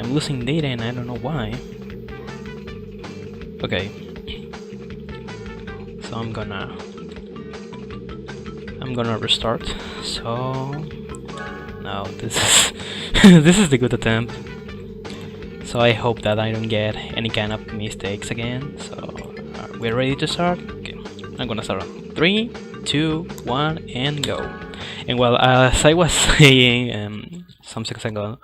I'm losing data and I don't know why. Okay. So I'm gonna restart. So now this is this is the good attempt. So I hope that I don't get any kind of mistakes again. So are we ready to start? Okay. I'm gonna start on 3, 2, 1 and go. And well, as I was saying some seconds ago,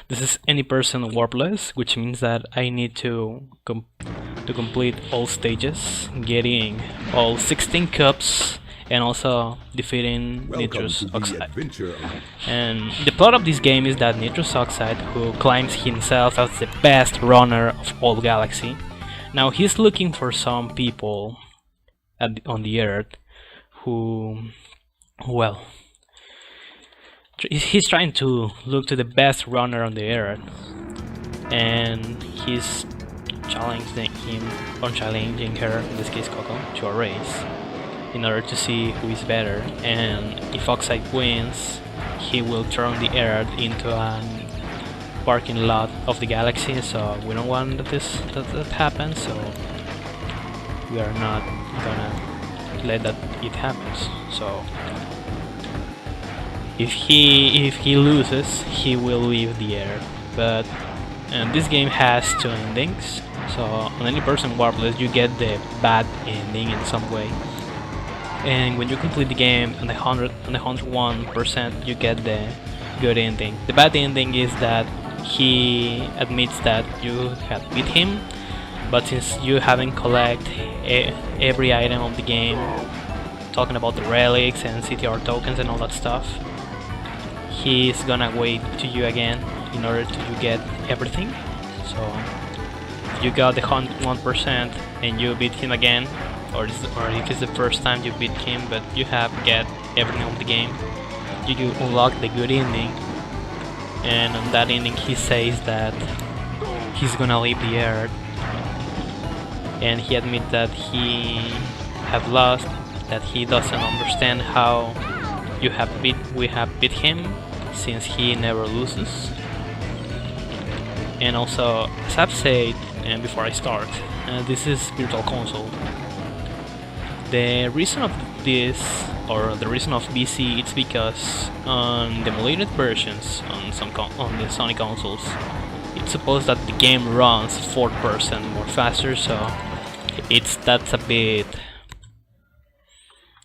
this is any person Warpless, which means that I need to complete all stages, getting all 16 cups, and also defeating nitrous oxide. And the plot of this game is that nitrous oxide, who claims himself as the best runner of all galaxy, now he's looking for some people on the Earth who, well, he's trying to look to the best runner on the Earth, and he's challenging her, in this case Coco, to a race in order to see who is better. And if Oxide wins, he will turn the Earth into a parking lot of the galaxy. So we don't want that happens. So we are not gonna let that it happens. So if he loses, he will leave the Earth. But this game has 2 endings. So on any person Warpless, you get the bad ending in some way. And when you complete the game on the 101%, you get the good ending. The bad ending is that he admits that you had beat him, but since you haven't collected every item of the game, talking about the relics and CTR tokens and all that stuff, he's gonna wait to you again in order to get everything. So if you got the 101% and you beat him again, or if it's the first time you beat him but you have get everything of the game, you unlock the good ending. And on that ending he says that he's gonna leave the Earth, and he admits that he have lost, that he doesn't understand how we have beat him, since he never loses. And also, as I've said before I start, this is Virtual Console. The reason of this, or the reason of BC, it's because on the emulated versions on the Sony consoles, it's supposed that the game runs 4% more faster, so that's a bit.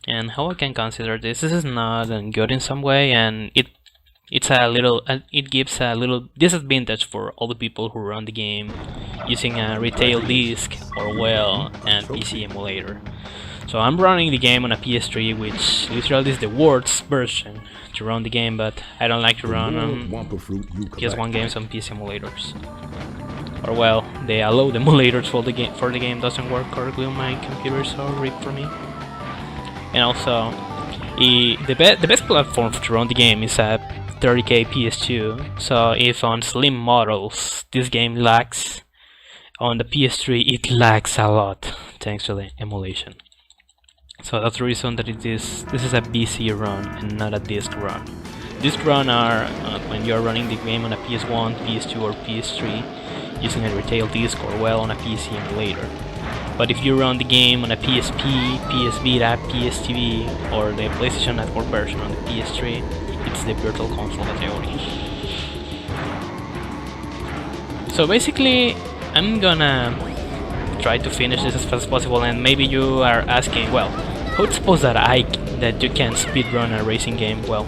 And how I can consider this is not good in some way, and it gives a little disadvantage for all the people who run the game using a retail disc or well and PC emulator. So I'm running the game on a PS3, which literally is the worst version to run the game, but I don't like to run PS1 games on PC emulators. Or well, they allow the emulators for the game doesn't work correctly on my computer, so RIP for me. And also, the best platform to run the game is a 30K PS2. So if on slim models this game lags, on the PS3 it lags a lot thanks to the emulation. So that's the reason that this is a BC run and not a disc run. Disc run are when you're running the game on a PS1, PS2 or PS3 using a retail disc or well on a PC emulator. But if you run the game on a PSP, PS Vita, PS TV or the PlayStation Network version on the PS3, it's the Virtual Console category. So basically, I'm gonna try to finish this as fast as possible, and maybe you are asking, well, how it's supposed that you can speedrun a racing game? Well,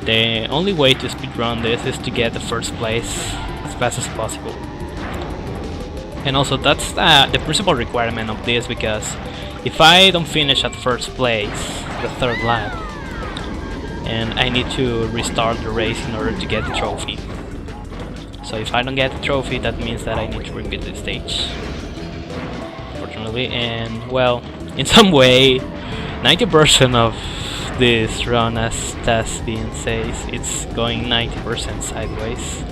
the only way to speedrun this is to get the first place as fast as possible. And also that's the principal requirement of this, because if I don't finish at first place, the 3rd lap, and I need to restart the race in order to get the trophy. So if I don't get the trophy, that means that I need to repeat the stage, fortunately. And well, in some way, 90% of this run, as Tasbin says, it's going 90% sideways,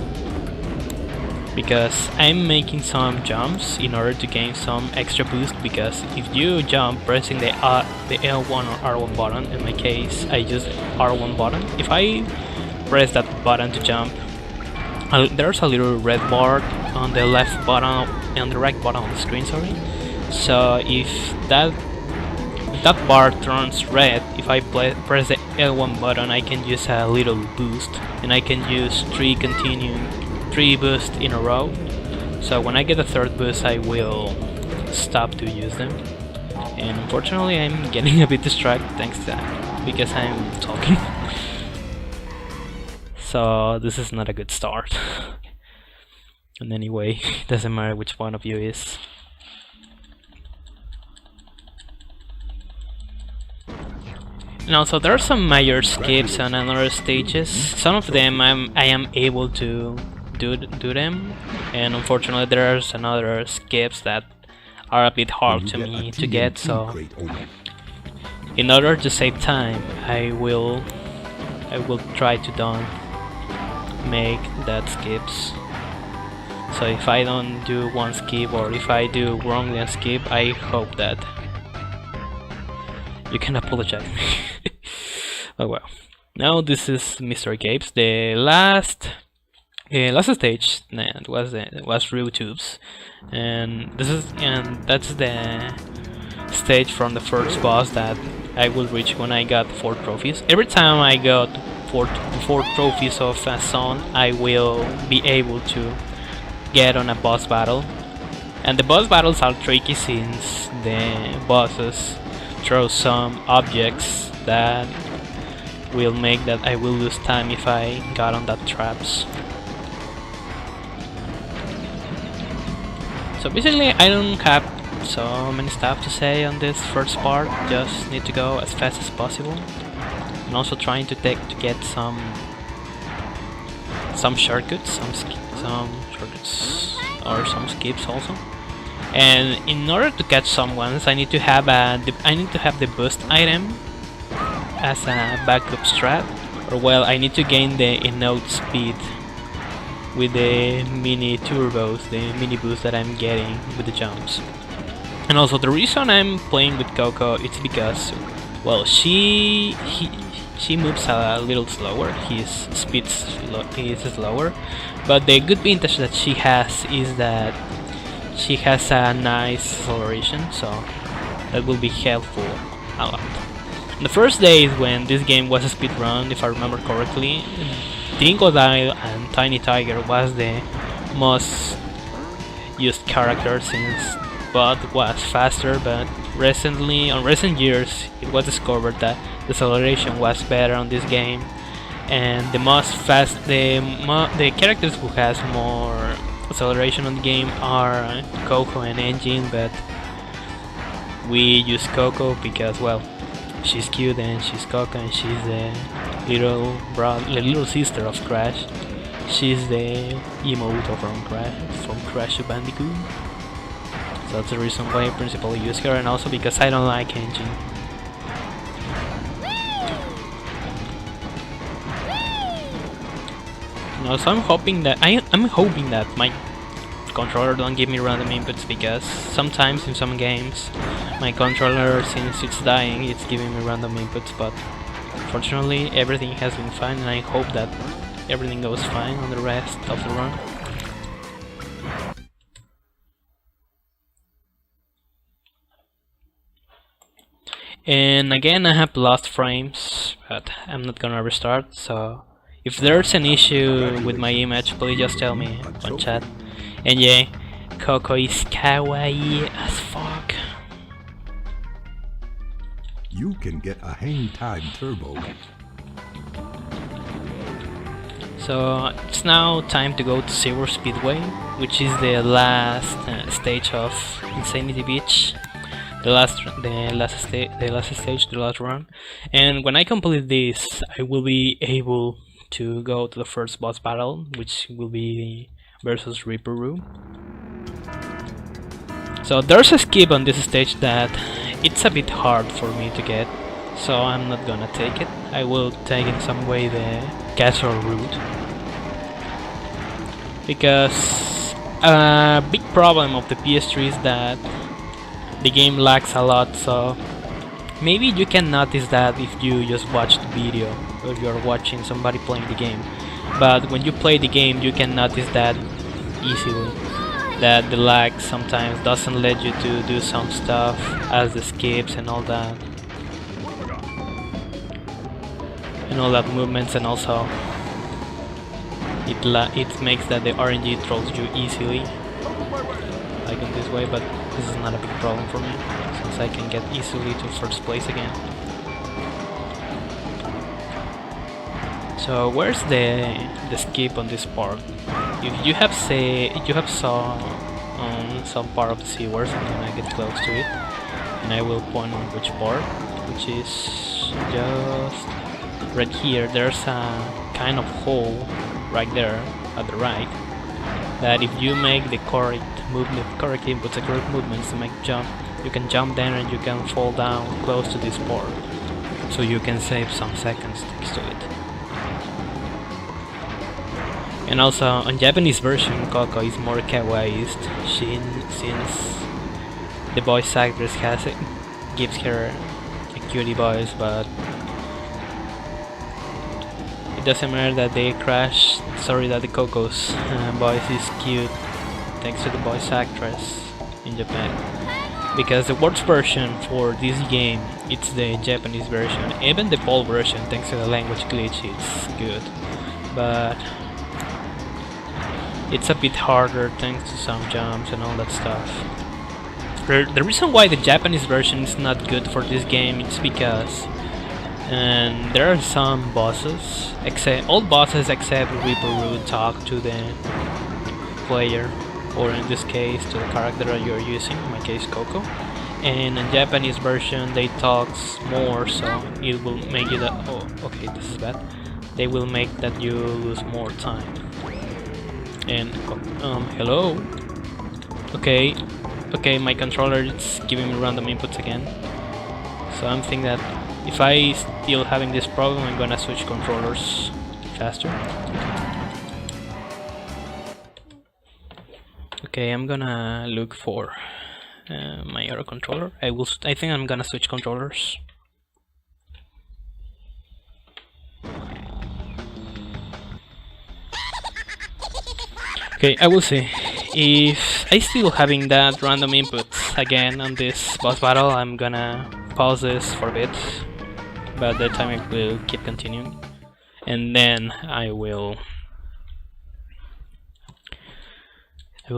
because I'm making some jumps in order to gain some extra boost. Because if you jump pressing the L1 or R1 button, in my case I use R1 button, if I press that button to jump, there's a little red bar on the left bottom, on the right bottom of the screen, sorry. So if that bar turns red, if I press the L1 button, I can use a little boost, and I can use 3 boosts in a row. So when I get the third boost, I will stop to use them. And unfortunately, I'm getting a bit distracted thanks to that, because I'm talking. So this is not a good start. And anyway, it doesn't matter which one of you is. Now, so there are some major skips on other stages. Some of them I am able to do them, and unfortunately there's another skips that are a bit hard to me to get. So in order to save time, I will try to don't make that skips. So if I don't do one skip, or if I do wrongly a skip, I hope that you can apologize me. Oh well. Now this is Mystery Caves. The last stage was Real Tubes, and that's the stage from the first boss that I will reach when I got 4 trophies. Every time I got 4 trophies of a zone, I will be able to get on a boss battle. And the boss battles are tricky since the bosses throw some objects that will make that I will lose time if I got on that traps. So basically I don't have so many stuff to say on this first part, just need to go as fast as possible. And also trying to get some shortcuts, some shortcuts or some skips also. And in order to catch some ones, I need to have the boost item as a backup strat, or well, I need to gain the enough speed with the mini turbos, the mini boost that I'm getting with the jumps. And also the reason I'm playing with Coco, it's because, well, she moves a little slower, his speed is slower, but the good vintage that she has is that she has a nice acceleration, so that will be helpful a lot. The first days when this game was a speedrun, if I remember correctly, Dingodile and Tiny Tiger was the most used character since Bud was faster, but on recent years it was discovered that the acceleration was better on this game, and the characters who has more acceleration on the game are Coco and Engine, but we use Coco because, well, she's cute and she's Coco and she's the little sister of Crash. She's the emote from Crash Bandicoot. So that's the reason why I principally use her, and also because I don't like Engine. So I'm hoping that my controller don't give me random inputs, because sometimes in some games my controller, since it's dying, it's giving me random inputs, but fortunately everything has been fine, and I hope that everything goes fine on the rest of the run. And again, I have lost frames, but I'm not gonna restart, so if there's an issue with my image, please just tell me on chat. And yeah, Coco is kawaii as fuck. You can get a hang time turbo. So it's now time to go to Zero Speedway, which is the last stage of Insanity Beach. The last stage, the last run. And when I complete this, I will be able to go to the first boss battle, which will be versus Ripperoo. So there's a skip on this stage that it's a bit hard for me to get, so I'm not gonna take it. I will take in some way the casual route, because a big problem of the PS3 is that the game lags a lot, so maybe you can notice that if you just watch the video or you're watching somebody playing the game. but when you play the game you can notice that easily, that the lag sometimes doesn't let you to do some stuff as the skips and all that movements, and also it makes that the RNG trolls you easily, like in this way, but this is not a big problem for me since I can get easily to first place again. So where's the skip on this part? If you have saw some part of the seawards, I'm gonna get close to it and I will point on which part, which is just right here. There's a kind of hole right there at the right, that if you make the correct inputs, the correct movements to make jump, you can jump down and you can fall down close to this part, so you can save some seconds next to it. And also on Japanese version, Coco is more kawaiiist, since the voice actress gives her a cutie voice, but it doesn't matter that that the Coco's voice is cute thanks to the voice actress in Japan. Because the worst version for this game, it's the Japanese version. Even the PAL version, thanks to the language glitch, it's good. But it's a bit harder thanks to some jumps and all that stuff. The reason why the Japanese version is not good for this game is because there are some bosses, all bosses except Reaper talk to the player, or in this case to the character that you're using, in my case Coco. And in Japanese version they talk more, so it will make you that, oh okay, this is bad, they will make that you lose more time. And hello. Okay, my controller is giving me random inputs again, so I'm thinking that if I still having this problem, I'm gonna switch controllers faster. Okay, I'm gonna look for my other controller. I think I'm gonna switch controllers. Okay, I will see. If I still having that random inputs again on this boss battle, I'm gonna pause this for a bit, but that time I will keep continuing, and then I will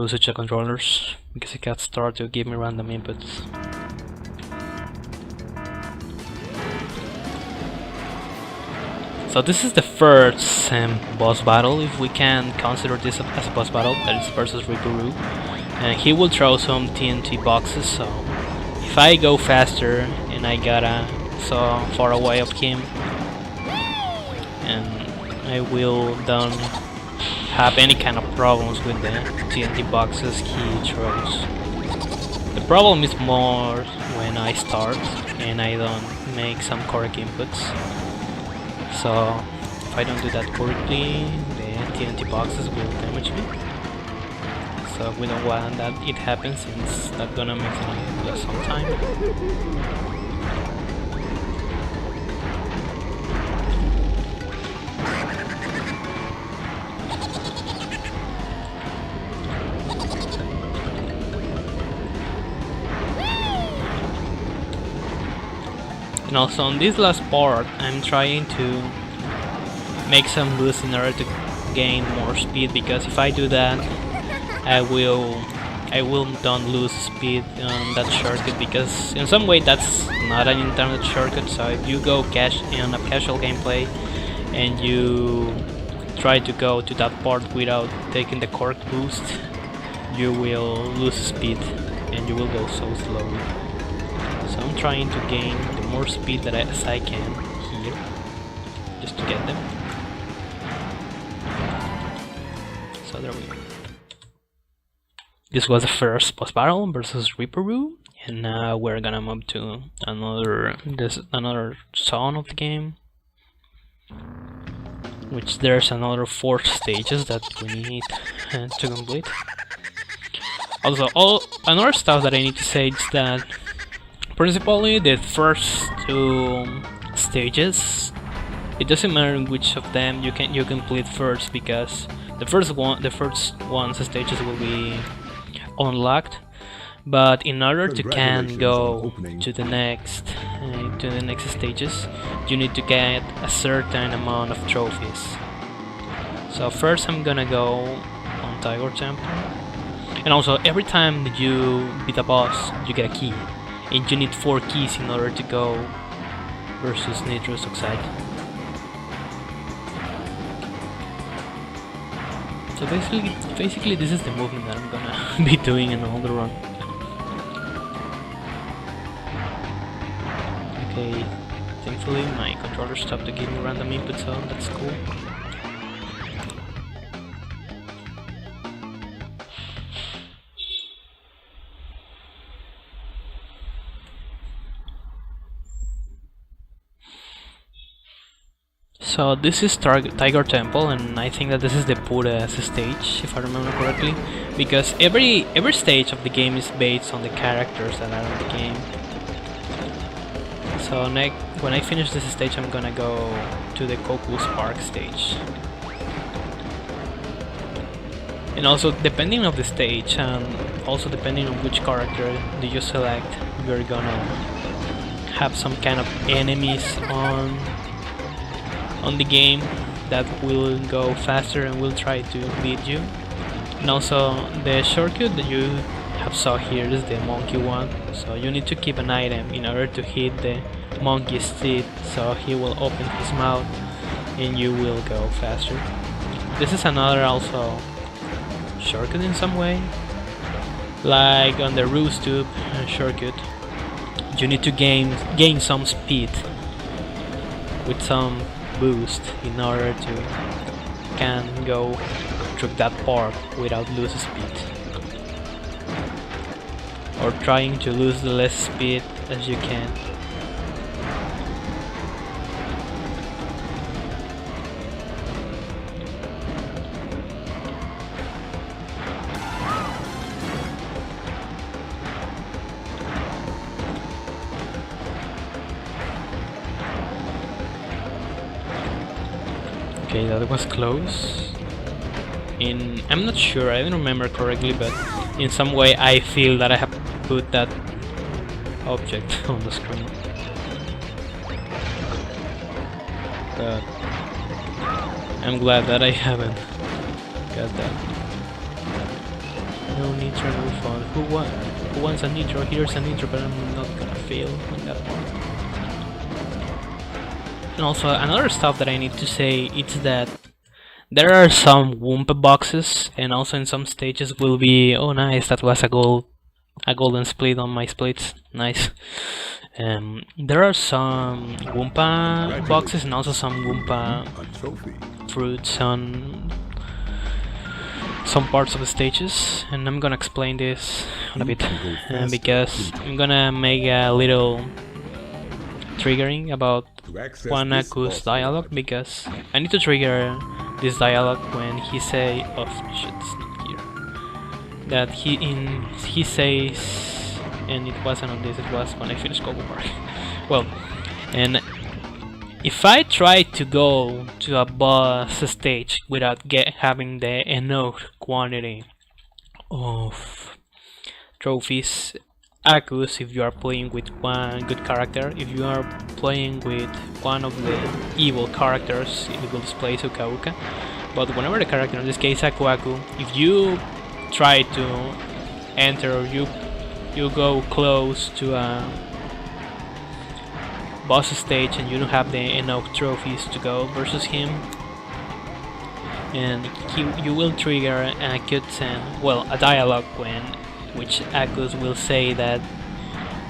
switch the controllers because it got started to give me random inputs. So this is the first boss battle, if we can consider this as a boss battle, that is versus Reaper, and he will throw some TNT boxes, so if I go faster and I gotta so far away of him, and I will don't have any kind of problems with the TNT boxes he throws. The problem is more when I start and I don't make some correct inputs. So if I don't do that correctly, the TNT boxes will damage me. So we don't want that it happens, since that's gonna make me lose some time. And also on this last part, I'm trying to make some boosts in order to gain more speed, because if I do that, I will don't lose speed on that shortcut, because in some way that's not an internet shortcut. So if you go in a casual gameplay and you try to go to that part without taking the correct boost, you will lose speed and you will go so slowly. So I'm trying to gain the more speed as I can here, just to get them. So there we go. This was the first boss battle versus Reaper, and now we're gonna move to another zone of the game, which there's another 4 stages that we need to complete. Also, another stuff that I need to say is that principally the first 2 stages It doesn't matter which of them you complete first, because the first one's stages will be unlocked. But in order to can go to the next stages, you need to get a certain amount of trophies. So first I'm gonna go on Tiger Temple, and also every time that you beat a boss, you get a key, and you need 4 keys in order to go versus Nitrous Oxide. So basically this is the movement that I'm gonna be doing in all the run. Okay, thankfully my controller stopped to give me random input, so that's cool. So this is Tiger Temple, and I think that this is the Buddha's stage, if I remember correctly, because every stage of the game is based on the characters that are in the game. So when I finish this stage, I'm gonna go to the Goku's Park stage. And also, depending on the stage, and also depending on which character do you select, you're gonna have some kind of enemies on the game that will go faster and will try to beat you. And also, the shortcut that you have saw here is the monkey one, so you need to keep an item in order to hit the monkey's teeth, so he will open his mouth and you will go faster. This is another also shortcut in some way, like on the Roost Tube shortcut. You need to gain some speed with some boost in order to can go through that part without losing speed, or trying to lose the less speed as you can. Okay, that was close. I'm not sure, I don't remember correctly, but in some way I feel that I have put that object on the screen. But I'm glad that I haven't got that. No nitro, no fun. Who wants a nitro? Here's a nitro, but I'm not gonna fail on that part. And also another stuff that I need to say is that there are some Wumpa boxes, and also in some stages will be, oh nice, that was a golden split on my splits, nice. There are some Wumpa boxes and also some Wumpa fruits on some parts of the stages, and I'm gonna explain this in a bit, because I'm gonna make a little triggering about Wanaku's dialogue, because I need to trigger this dialogue when he say, oh shit, it's not here, that he says, and it wasn't on this, it was when I finished Goku Park. Well, and if I try to go to a boss stage without having the enough quantity of trophies, Akus, if you are playing with one good character, if you are playing with one of the evil characters, it will display Uka Uka. But whenever the character, in this case Aku Aku, if you try to enter, or you go close to a boss stage and you don't have the enough trophies to go versus him, and you will trigger a cutscene, well, a dialogue which Akus will say that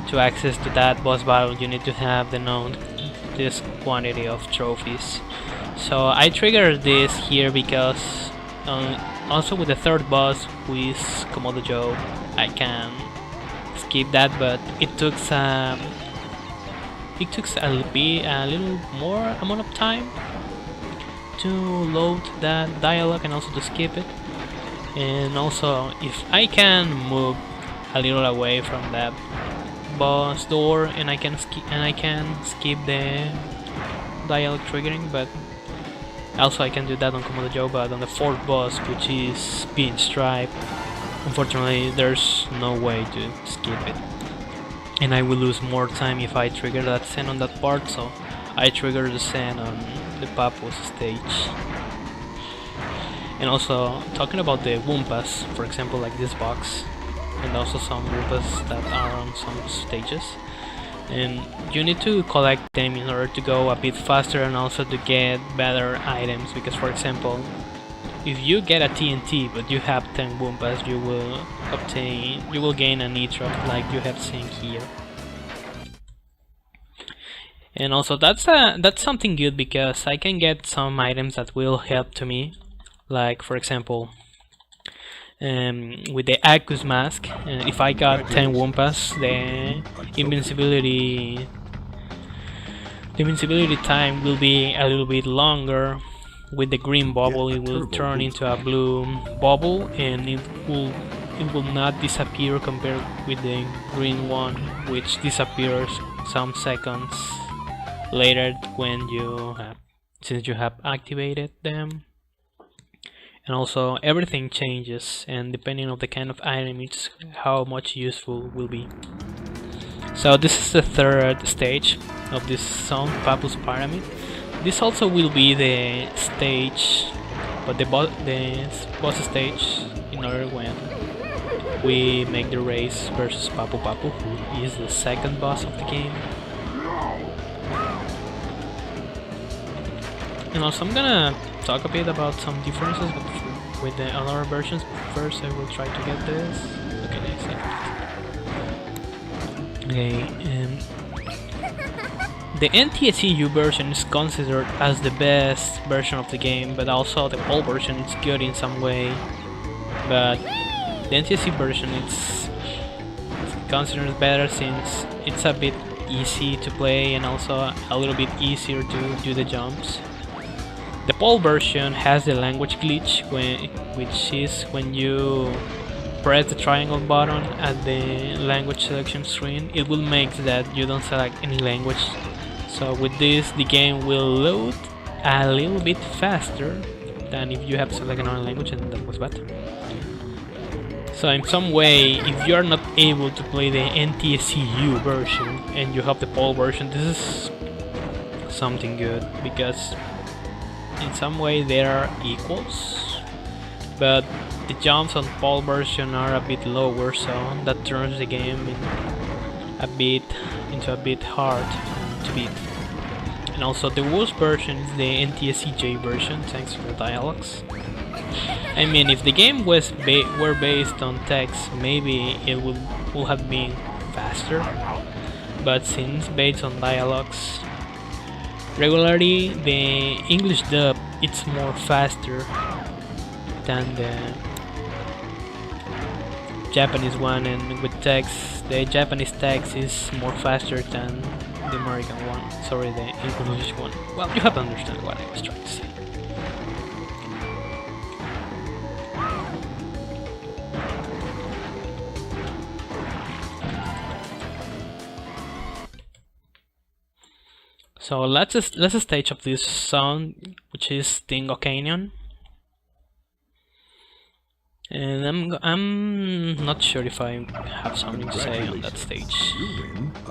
to access to that boss battle you need to have this quantity of trophies. So I triggered this here because also with the third boss, who is Komodo Joe, I can skip that, but it took a little more amount of time to load that dialogue and also to skip it. And also, if I can move a little away from that boss door and I can skip the dialogue triggering, but also I can do that on Komodo Joe, but on the fourth boss, which is Being Stripe, unfortunately there's no way to skip it. And I will lose more time if I trigger that scene on that part, so I trigger the scene on the Papu's stage. And also, talking about the Wumpas, for example, like this box, and also some Wumpas that are on some stages. And you need to collect them in order to go a bit faster and also to get better items, because for example, if you get a TNT but you have 10 Wumpas, you will gain a Nitro like you have seen here. And also that's something good, because I can get some items that will help to me, like for example with the Aku's mask, if I got 10 Wumpas, the invincibility time will be a little bit longer. With the green bubble, it will turn into a blue bubble, and it will not disappear compared with the green one, which disappears some seconds later since you have activated them. And also everything changes, and depending on the kind of item, it's how much useful will be. So this is the third stage of this song, Papu's Pyramid. This also will be the stage, but the boss stage, in order when we make the race versus Papu, who is the second boss of the game. And also I'm gonna talk a bit about some differences with the other versions, but first I will try to get this. Okay, next slide. Okay, the NTSCU version is considered as the best version of the game, but also the PAL version is good in some way. But the NTSC version is considered better since it's a bit easy to play and also a little bit easier to do the jumps. The PAL version has the language glitch, which is when you press the triangle button at the language selection screen, it will make that you don't select any language. So with this, the game will load a little bit faster than if you have selected another language, and that was bad. So in some way, if you are not able to play the NTSCU version and you have the PAL version, this is something good, because in some way they are equals, but the jumps on PAL version are a bit lower, so that turns the game into a bit hard to beat. And also the worst version is the NTSCJ version, thanks to the dialogues. I mean, if the game were based on text, maybe it would have been faster, but since based on dialogues, regularly the English dub it's more faster than the Japanese one, and with text, the Japanese text is more faster than the American one. Sorry, the English one. Well, you have to understand what I was trying to say. So let's stage of this song, which is Tingo Canyon. And I'm not sure if I have something to say on that stage.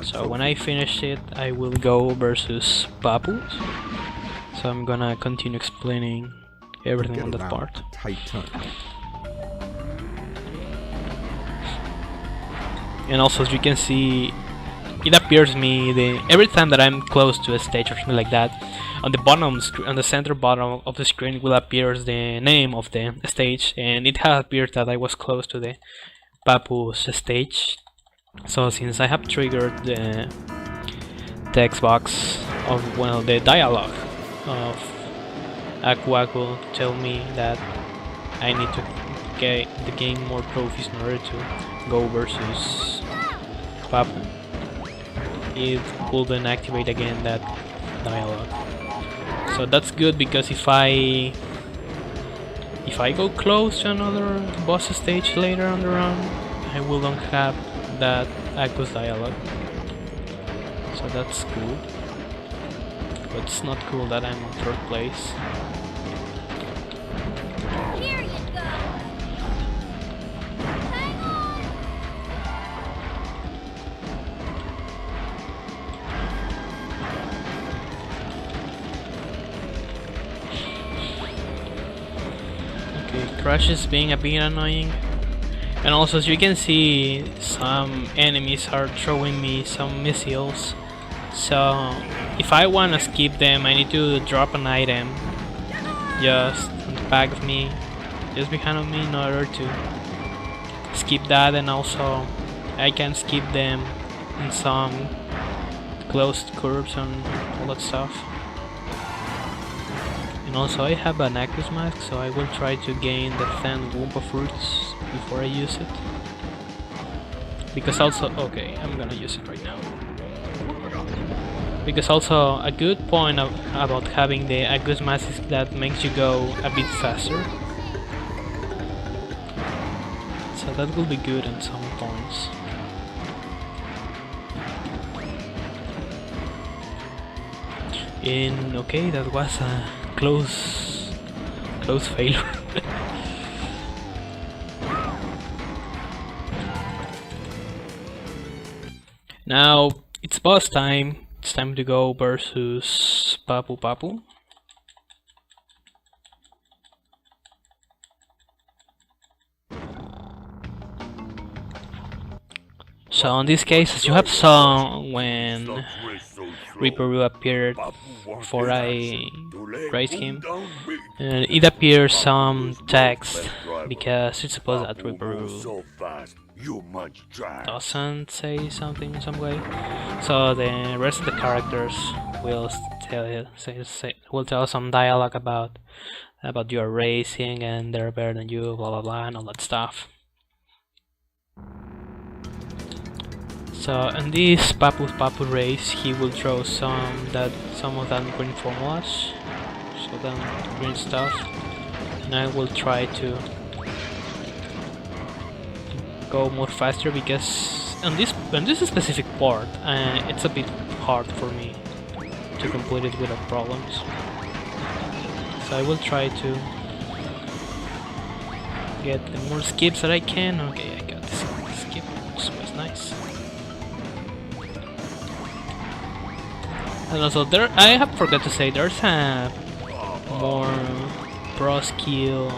So when I finish it, I will go versus Papu. So I'm gonna continue explaining everything on that part. And also, as you can see, it appears me every time that I'm close to a stage or something like that, on the bottom on the center bottom of the screen will appear the name of the stage, and it has appeared that I was close to the Papu's stage. So since I have triggered the text box of the dialogue of Aku tell me that I need to gain more trophies in order to go versus Papu, it will then activate again that dialogue. So that's good, because if I go close to another boss stage later on the run, I will not have that Aku's dialogue. So that's cool. But it's not cool that I'm on 3rd place. Here you go. Hang on. Okay, Crash is being a bit annoying. And also, as you can see, some enemies are throwing me some missiles. So, if I wanna skip them, I need to drop an item just on the back of me, just behind of me, in order to skip that. And also, I can skip them in some closed curves and all that stuff. And also, I have an Aquas mask, so I will try to gain the 10 Wumpa fruits before I use it. Because also, okay, I'm gonna use it right now. Because also, a good point about having the Aquas mask is that makes you go a bit faster. So that will be good at some points. And okay, that was a close failure. Now it's boss time. It's time to go versus Papu Papu. So in this case, as you have saw when Reaper appeared before I raised him, it appears some text because it's supposed that Reaper doesn't say something in some way. So the rest of the characters will will tell some dialogue about your racing and they're better than you, blah blah blah, and all that stuff. So in this Papu race, he will throw some of that green formulas, so that green stuff, and I will try to go more faster because on this specific part, it's a bit hard for me to complete it without problems. So I will try to get the more skips that I can. Okay, I got this skip, which was nice. And also, I have forgot to say, there's a more pro skill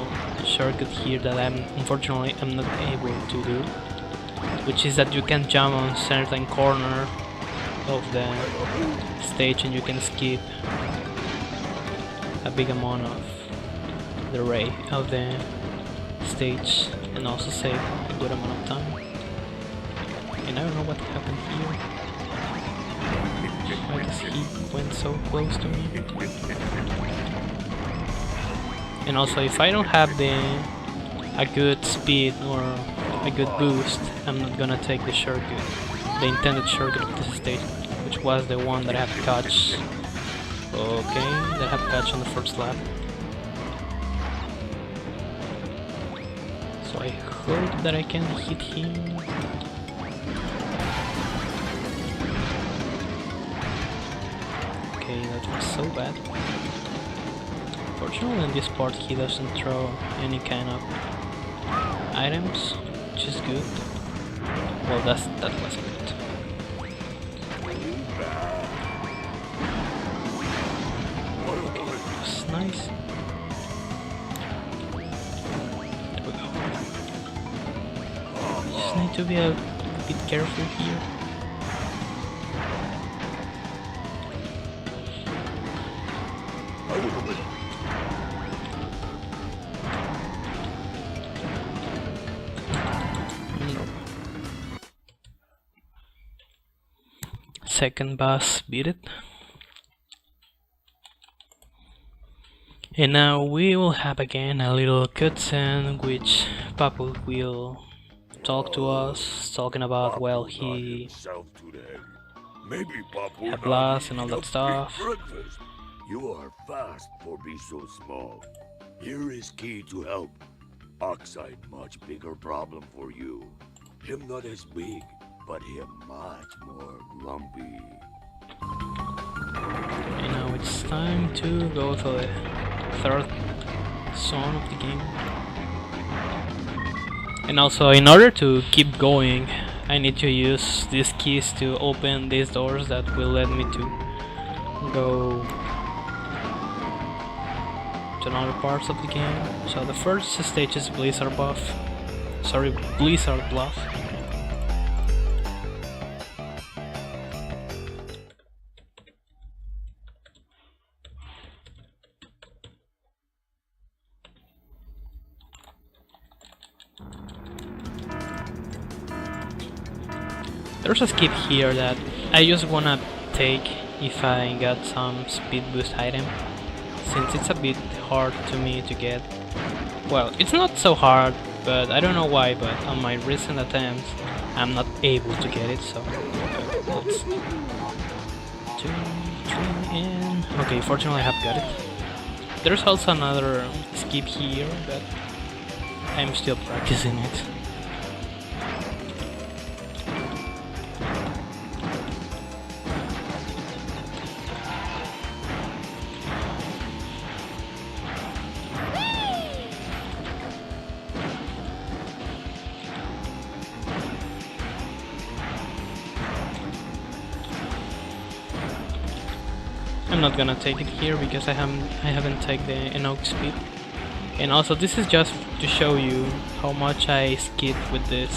shortcut here that unfortunately I'm not able to do, which is that you can jump on certain corner of the stage and you can skip a big amount of the stage and also save a good amount of time. And I don't know what happened here. Why does he went so close to me? And also, if I don't have a good speed or a good boost, I'm not gonna take the shortcut, the intended shortcut of this stage, which was the one that I have to catch. Okay, that I have to catch on the first lap. So I hope that I can hit him. Okay, that was so bad. Fortunately, in this part he doesn't throw any kind of items, which is good. Well, that was good. Okay, that was nice. There we go. Just need to be a bit careful here. Second boss beat it. And now we will have again a little cutscene which Papu will talk to us, talking about, well, he had lost and all that stuff. You are fast for being so small. Here is key to help. Oxide much bigger problem for you. Him not as big, but him much more lumpy. And now it's time to go to the third zone of the game. And also, in order to keep going, I need to use these keys to open these doors that will let me to go to another parts of the game. So the first stage is Blizzard Bluff. There's a skip here that I just wanna take if I got some speed boost item, since it's a bit hard to me to get. Well, it's not so hard, but I don't know why, but on my recent attempts I'm not able to get it, so let's 2, 3, and okay, fortunately I have got it. There's also another skip here, but I'm still practicing it. I'm not gonna take it here because I haven't taken the Enoch speed. And also this is just to show you how much I skip with this.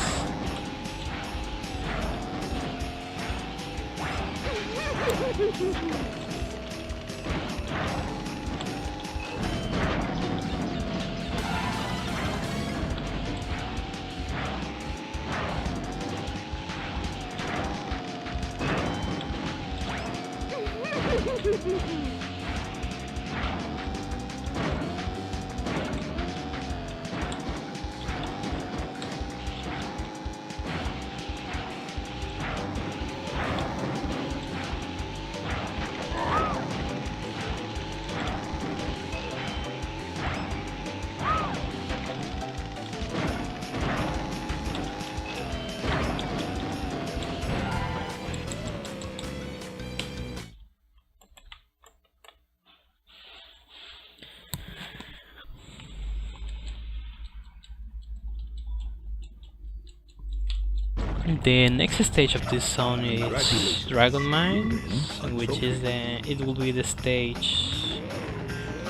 The next stage of this zone is Dragon Mines, which is it will be the stage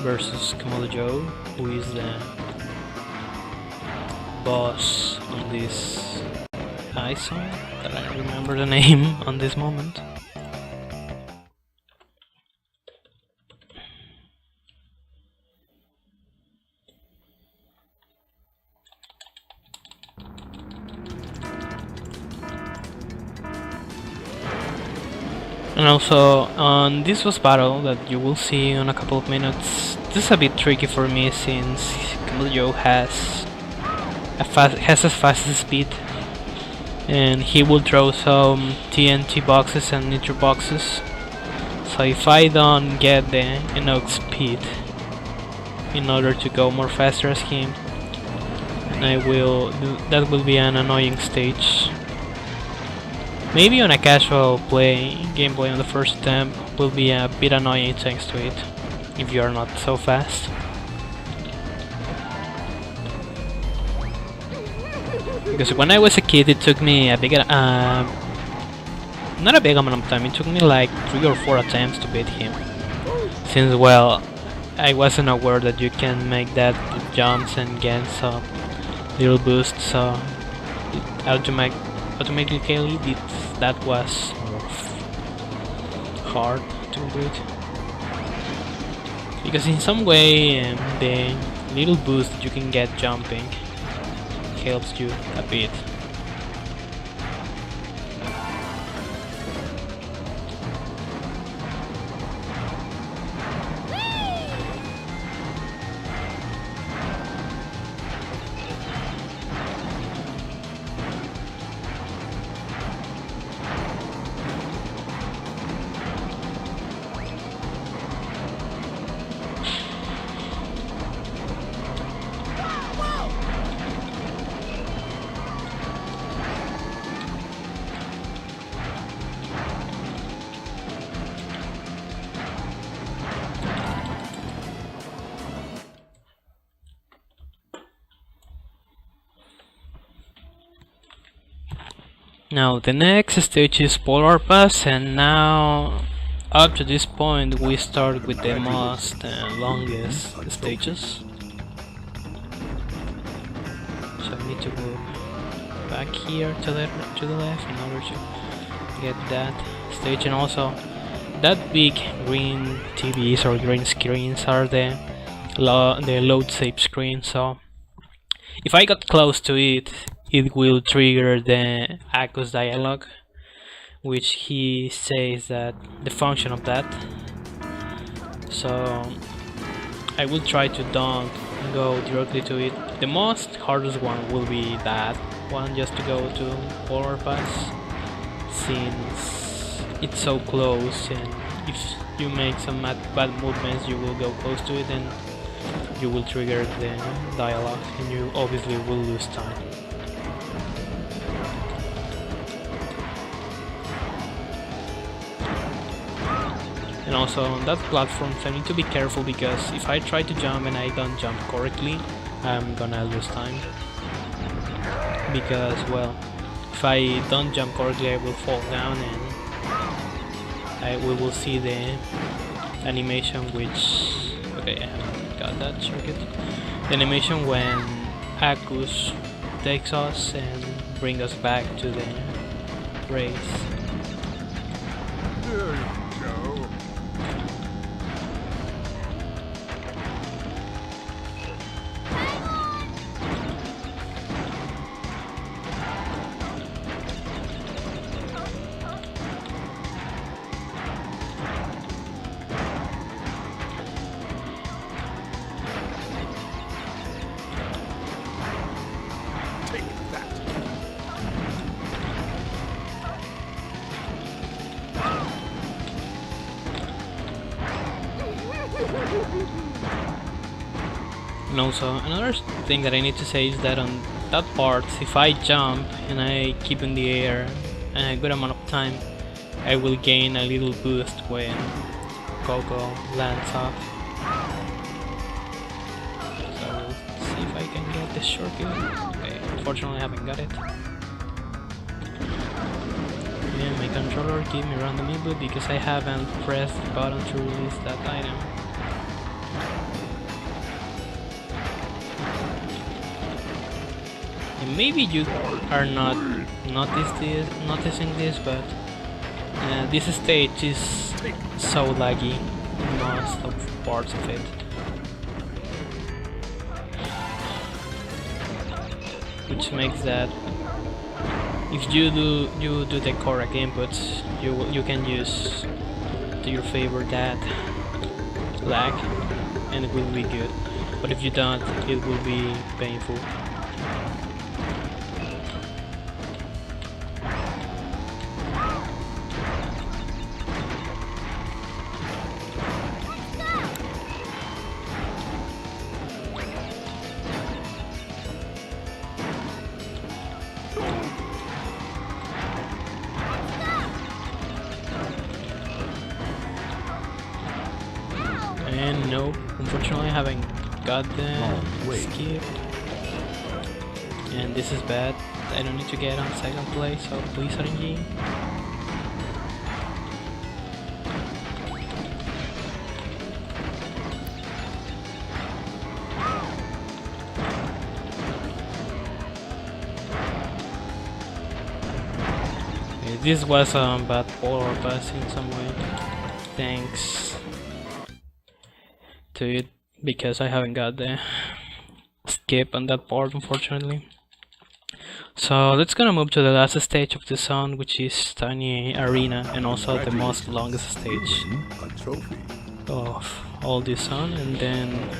versus Komodo Joe, who is the boss on this ice zone that I remember the name on this moment. And also on this boss battle that you will see in a couple of minutes, this is a bit tricky for me since Camillo has a fast speed, and he will throw some TNT boxes and nitro boxes. So if I don't get the enough speed in order to go more faster as him, that will be an annoying stage. Maybe on a casual gameplay on the first attempt will be a bit annoying thanks to it, if you are not so fast. Because when I was a kid it took me a big, not a big amount of time, it took me like 3 or 4 attempts to beat him. Since, well, I wasn't aware that you can make that with jumps and get some little boosts, so it automatically that was hard to do it. Because in some way the little boost that you can get jumping helps you a bit. Now the next stage is Warpless, and now up to this point we start with the most longest stages. So I need to move back here to the left in order to get that stage, and also that big green TVs or green screens are the load save screen. So if I got close to it, it will trigger the Akku's dialogue, which he says that the function of that. So I will try to don't go directly to it. The most hardest one will be that one, just to go to Warpass, since it's so close, and if you make some bad movements you will go close to it and you will trigger the dialogue and you obviously will lose time. And also on that platform I need to be careful, because if I try to jump and I don't jump correctly, I'm gonna lose time. Because, well, if I don't jump correctly I will fall down and we will see the animation which... okay, I haven't got that circuit. The animation when Akkus takes us and bring us back to the race. There you go. And also another thing that I need to say is that on that part, if I jump and I keep in the air a good amount of time, I will gain a little boost when Coco lands off. So we'll see if I can get this shortcut. Okay, unfortunately I haven't got it. And my controller gave me random input because I haven't pressed the button to release that item. And maybe you are not noticing this, but this stage is so laggy in most of parts of it. Which makes that if you do the correct inputs, you can use to your favor that lag, and it will be good. But if you don't, it will be painful. And nope, unfortunately I haven't got the skip. And this is bad. I don't need to get on second place, so please RNG. Okay, this was bad polar pass in some way. Thanks to it, because I haven't got the skip on that part, unfortunately. So let's gonna move to the last stage of the zone, which is Tiny Arena, and also the most longest stage A trophy. of all this zone, and then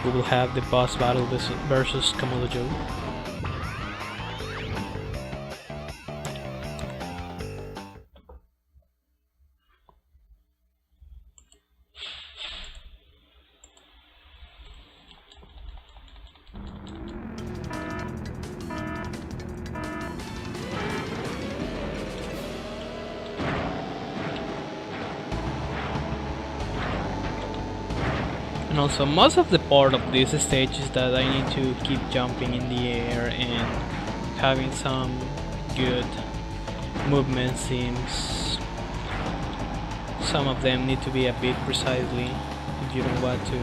we will have the boss battle versus Komodo Joe. And also most of the part of this stage is that I need to keep jumping in the air and having some good movement seems. Some of them need to be a bit precisely if you don't want to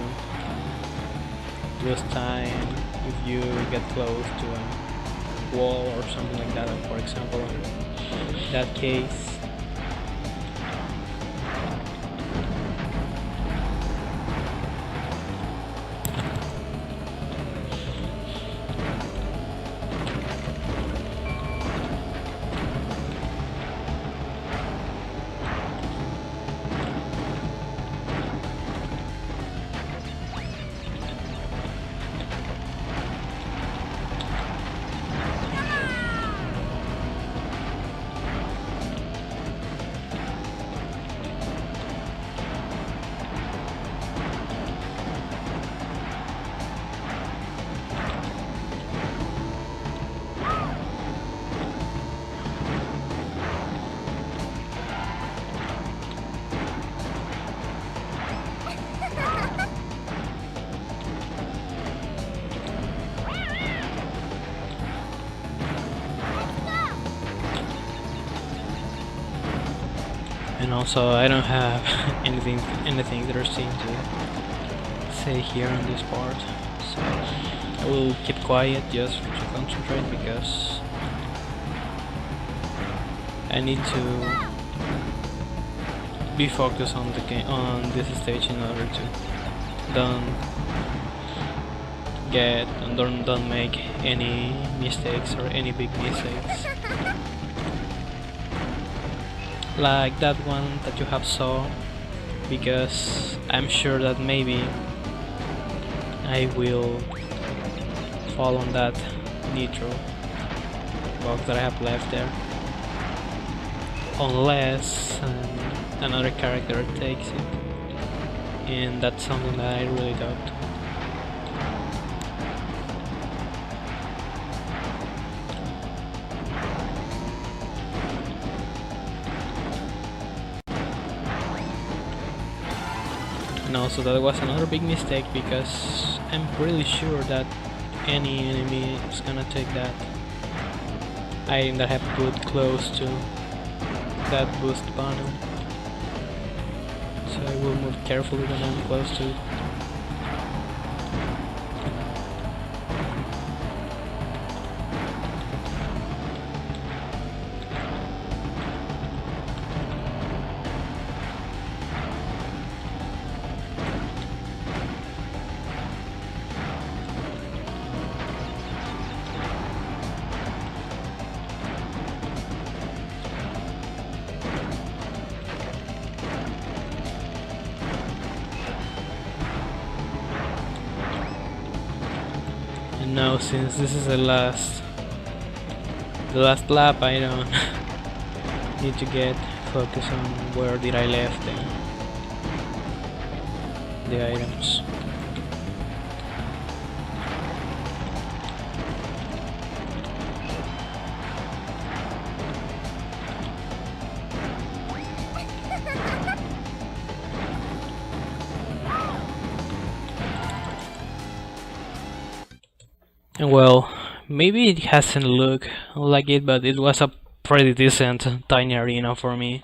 lose time if you get close to a wall or something like that, for example. In that case, and also I don't have anything interesting to say here on this part, so I will keep quiet just to concentrate because I need to be focused on the game, on this stage, in order to don't make any mistakes or any big mistakes like that one that you have saw, because I'm sure that maybe I will fall on that nitro box that I have left there, unless another character takes it, and that's something that I really doubt. And also that was another big mistake, because I'm pretty sure that any enemy is gonna take that item that I have put close to that boost panel. So I will move carefully when I'm close to it. Now, since this is the last lap, I don't need to get focused on where did I left the items. And well, maybe it hasn't looked like it, but it was a pretty decent tiny arena for me.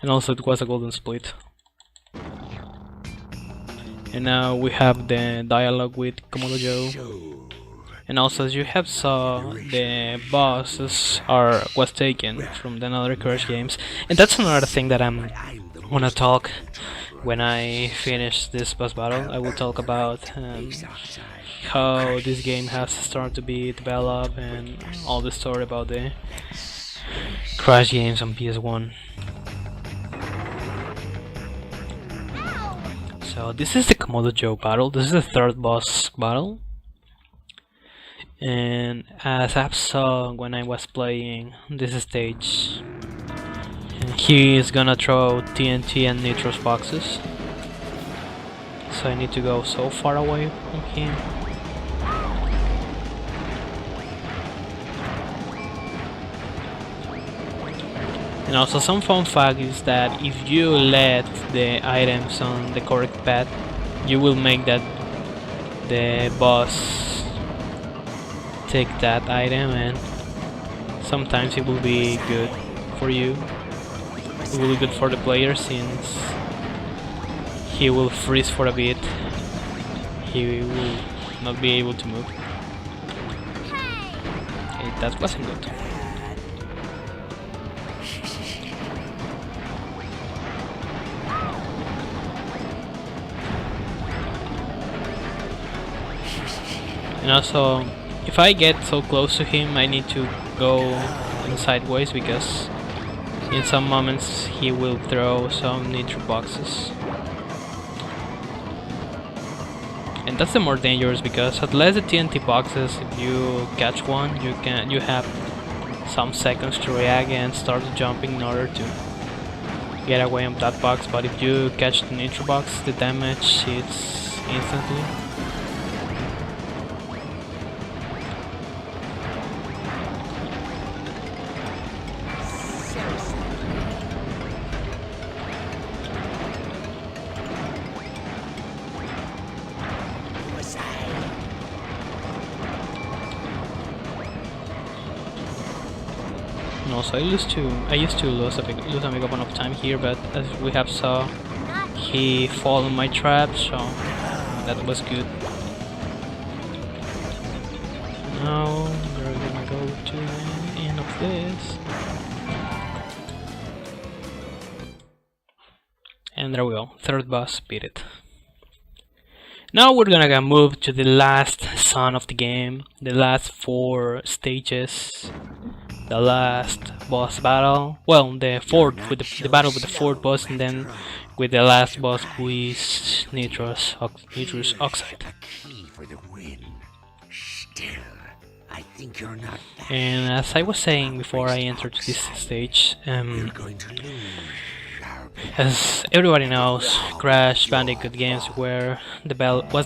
And also it was a golden split. And now we have the dialogue with Komodo Joe. And also, as you have saw, the bosses was taken from the other Crash games. And that's another thing that I'm gonna talk when I finish this boss battle. I will talk about how this game has started to be developed and all the story about the Crash games on PS1. So this is the Komodo Joe battle. This is the third boss battle. And as I saw when I was playing this stage, he is gonna throw TNT and Nitro's boxes. So I need to go so far away from him. And also, some fun fact is that if you let the items on the correct path, you will make that the boss take that item, and sometimes it will be good for you. It will be good for the player since he will freeze for a bit. He will not be able to move. Okay, that wasn't good. And also, if I get so close to him, I need to go in sideways because in some moments he will throw some nitro boxes. And that's the more dangerous because at least the TNT boxes, if you catch one, you have some seconds to react and start jumping in order to get away on that box. But if you catch the nitro box, the damage is instantly. And also, I used to lose a big amount of time here, but as we have saw, he fall in my trap, so that was good. Now we're gonna go to the end of this, and there we go. Third boss beat it. Now we're gonna move to the last zone of the game, the last 4 stages. The last boss battle, well, the battle with the fourth boss, and then with the last boss, who is nitrous oxide. And as I was saying before I entered this stage, as everybody knows, Crash Bandicoot games was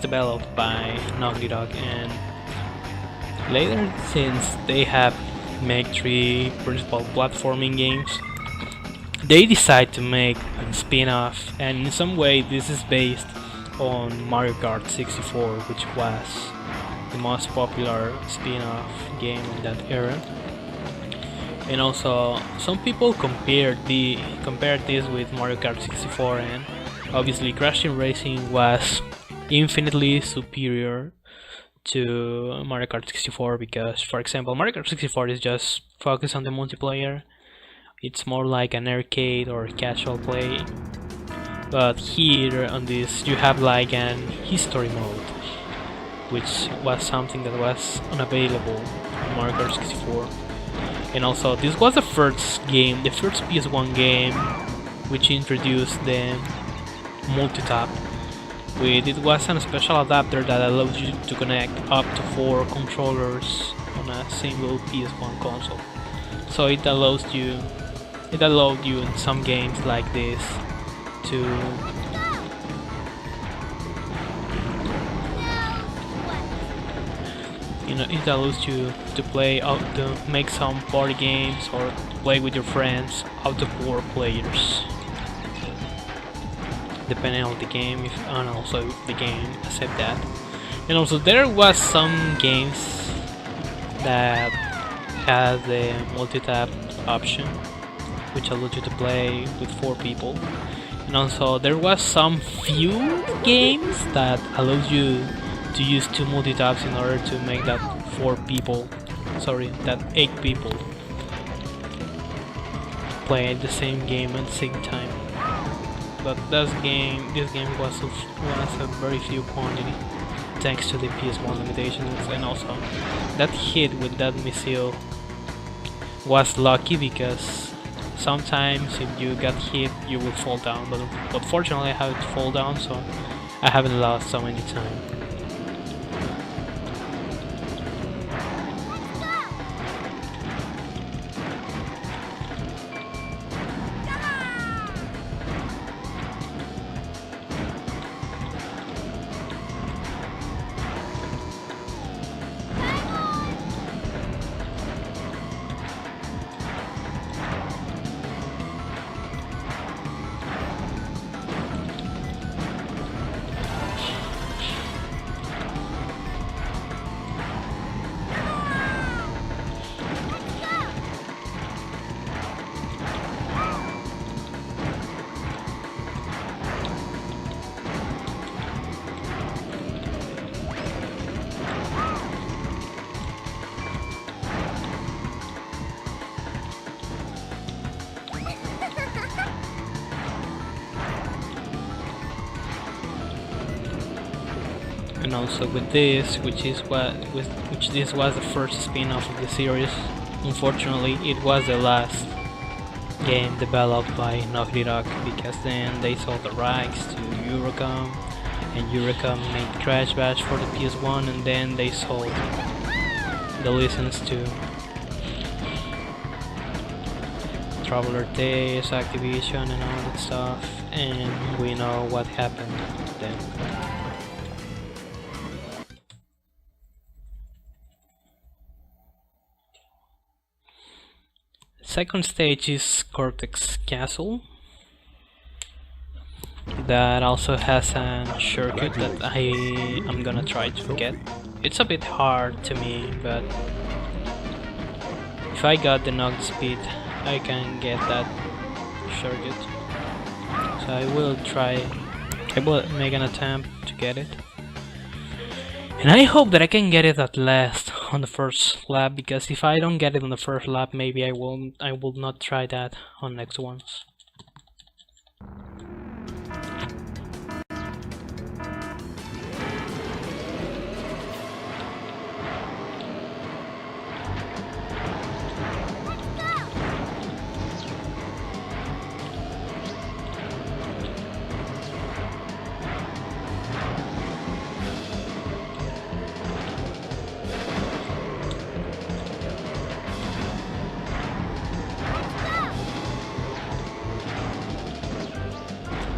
developed by Naughty Dog, and later, since they have make 3 principal platforming games, they decide to make a spin-off, and in some way this is based on Mario Kart 64, which was the most popular spin-off game in that era. And also some people compared this with Mario Kart 64, and obviously Crash Team Racing was infinitely superior to Mario Kart 64 because, for example, Mario Kart 64 is just focused on the multiplayer. It's more like an arcade or casual play. But here on this you have like an history mode, which was something that was unavailable on Mario Kart 64. And also this was the first PS1 game which introduced the multi-tap. It was a special adapter that allows you to connect up to 4 controllers on a single PS1 console. So it allowed you in some games like this to it allows you to play out to make some party games or play with your friends out of 4 players, depending on the game, and also if the game accept that. And also there was some games that had the multi-tap option, which allowed you to play with 4 people. And also there was some few games that allows you to use 2 multi-taps in order to make that 8 people play the same game at the same time. But this game was a very few quantity thanks to the PS1 limitations, and also that hit with that missile was lucky because sometimes if you got hit you will fall down, but fortunately I haven't fall down, so I haven't lost so many time. also with this, which this was the first spin-off of the series. Unfortunately, it was the last game developed by Naughty Dog, because then they sold the rights to Eurocom, and Eurocom made Crash Bash for the PS1, and then they sold the license to Traveler Tales, Activision, and all that stuff, and we know what happened then. Second stage is Cortex Castle. That also has a shortcut that I am gonna try to get. It's a bit hard to me, but if I got the knocked speed, I can get that shortcut. So I will make an attempt to get it. And I hope that I can get it at last on the first lap, because if I don't get it on the first lap, maybe I will not try that on next ones.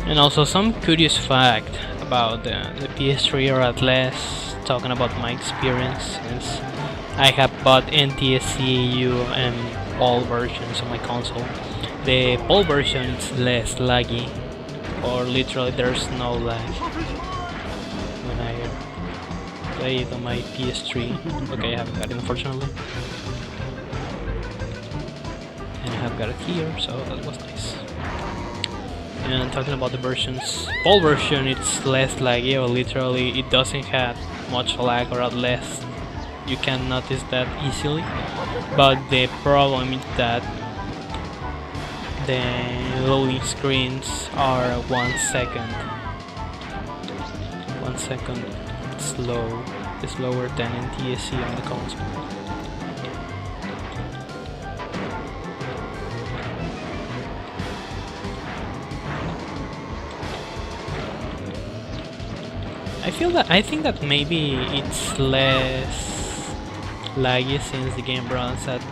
And also some curious fact about the PS3, or at least talking about my experience, since I have bought NTSC, EU, and PAL versions on my console. The PAL version is less laggy, or literally there's no lag when I play it on my PS3. Okay, I haven't got it unfortunately. And I have got it here, so that was nice. And talking about the versions, PAL version it's less laggy, or literally it doesn't have much lag, or at least you can notice that easily. But the problem is that the loading screens are 1 second. 1 second slow. It's slower than in TSC on the console. I think that maybe it's less laggy since the game runs at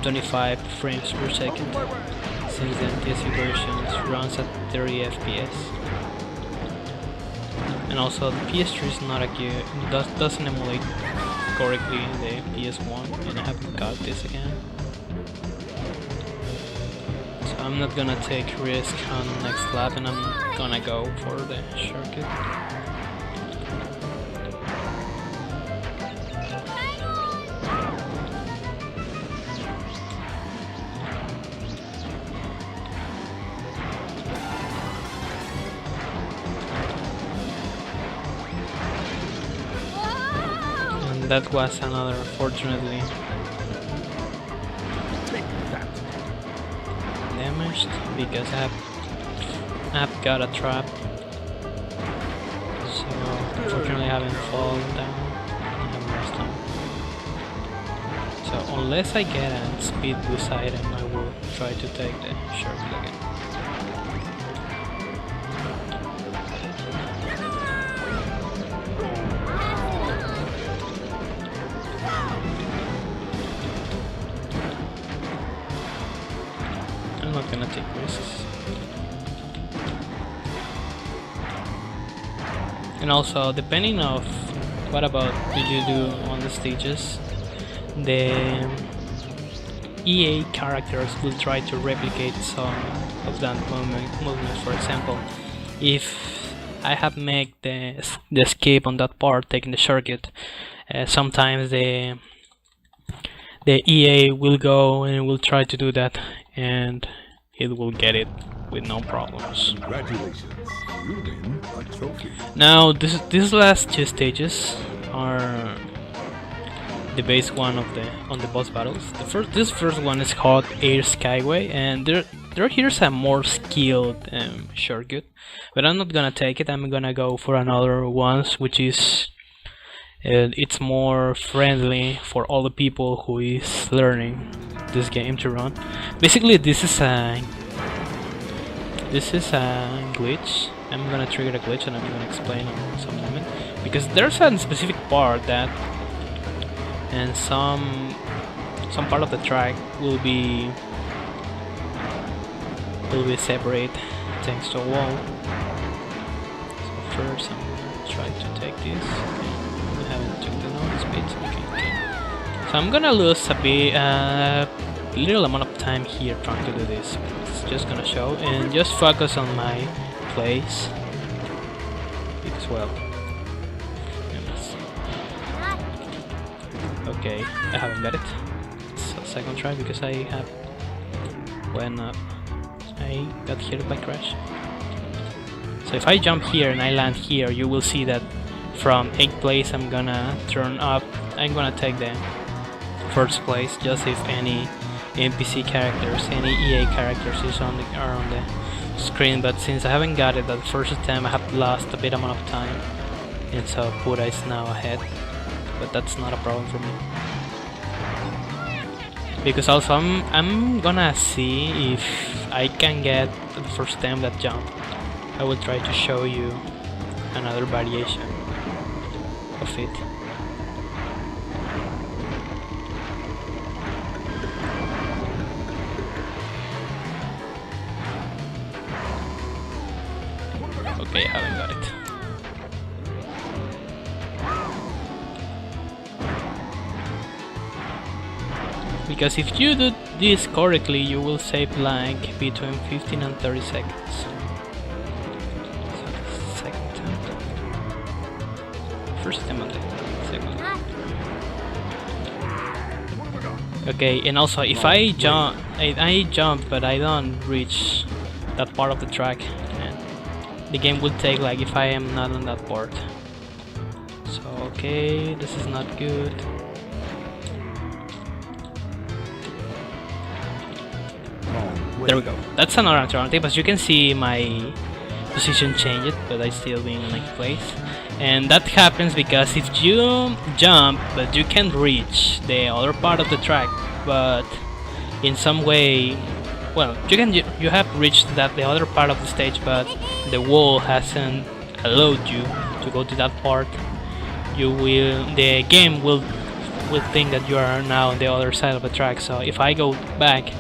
25 frames per second, since the NTSC versions runs at 30 FPS. And also the PS3 is not a good, doesn't emulate correctly the PS1, and I haven't got this again. So I'm not gonna take risk on the next lap, and I'm gonna go for the shortcut. That was another, unfortunately, damaged, because I've got a trap. So unfortunately I haven't fallen down. I haven't lost time. So unless I get a speed boost item, I will try to take the shortcut again. I'm not gonna take risks. And also, depending of what about did you do on the stages, the EA characters will try to replicate some of that movement. For example, if I have made the escape on that part, taking the shortcut, sometimes the EA will go and will try to do that, and it will get it with no problems. Congratulations, you win a trophy. Now these last two stages are the base one of on the boss battles. This first one is called Air Skyway, and here's a more skilled shortcut, but I'm not gonna take it. I'm gonna go for another ones, which is it's more friendly for all the people who is learning this game to run. Basically, this is a glitch. I'm gonna trigger a glitch, and I'm gonna explain in some moment, because there's a specific part that and some part of the track will be separate thanks to a wall. So first I'm gonna try to take this. Okay. I haven't took the noise bit. Okay. So I'm gonna lose a bit little amount of time here trying to do this. It's just gonna show and just focus on my place as well. Okay, I haven't got it. It's a second try because I have when I got hit by crash. So if I jump here and I land here, you will see that from 8th place I'm gonna turn up. I'm gonna take the first place, just if any NPC characters, any EA characters are on the screen. But since I haven't got it at the first attempt, I have lost a bit amount of time, and so Buddha is now ahead. But that's not a problem for me, because also I'm gonna see if I can get the first time that jump. I will try to show you another variation of it. Okay, I haven't got it. Because if you do this correctly, you will save like between 15 and 30 seconds. So second attempt. First attempt, second. Okay, and also if I jump but I don't reach that part of the track, the game will take like if I am not on that part. So okay, this is not good. There we go. That's another alternative. As you can see, my position changed, but I still being in 9th place. And that happens because if you jump, but you can't reach the other part of the track, but in some way, well, you have reached the other part of the stage, but the wall hasn't allowed you to go to that part. The game will think that you are now on the other side of the track. So if I go back,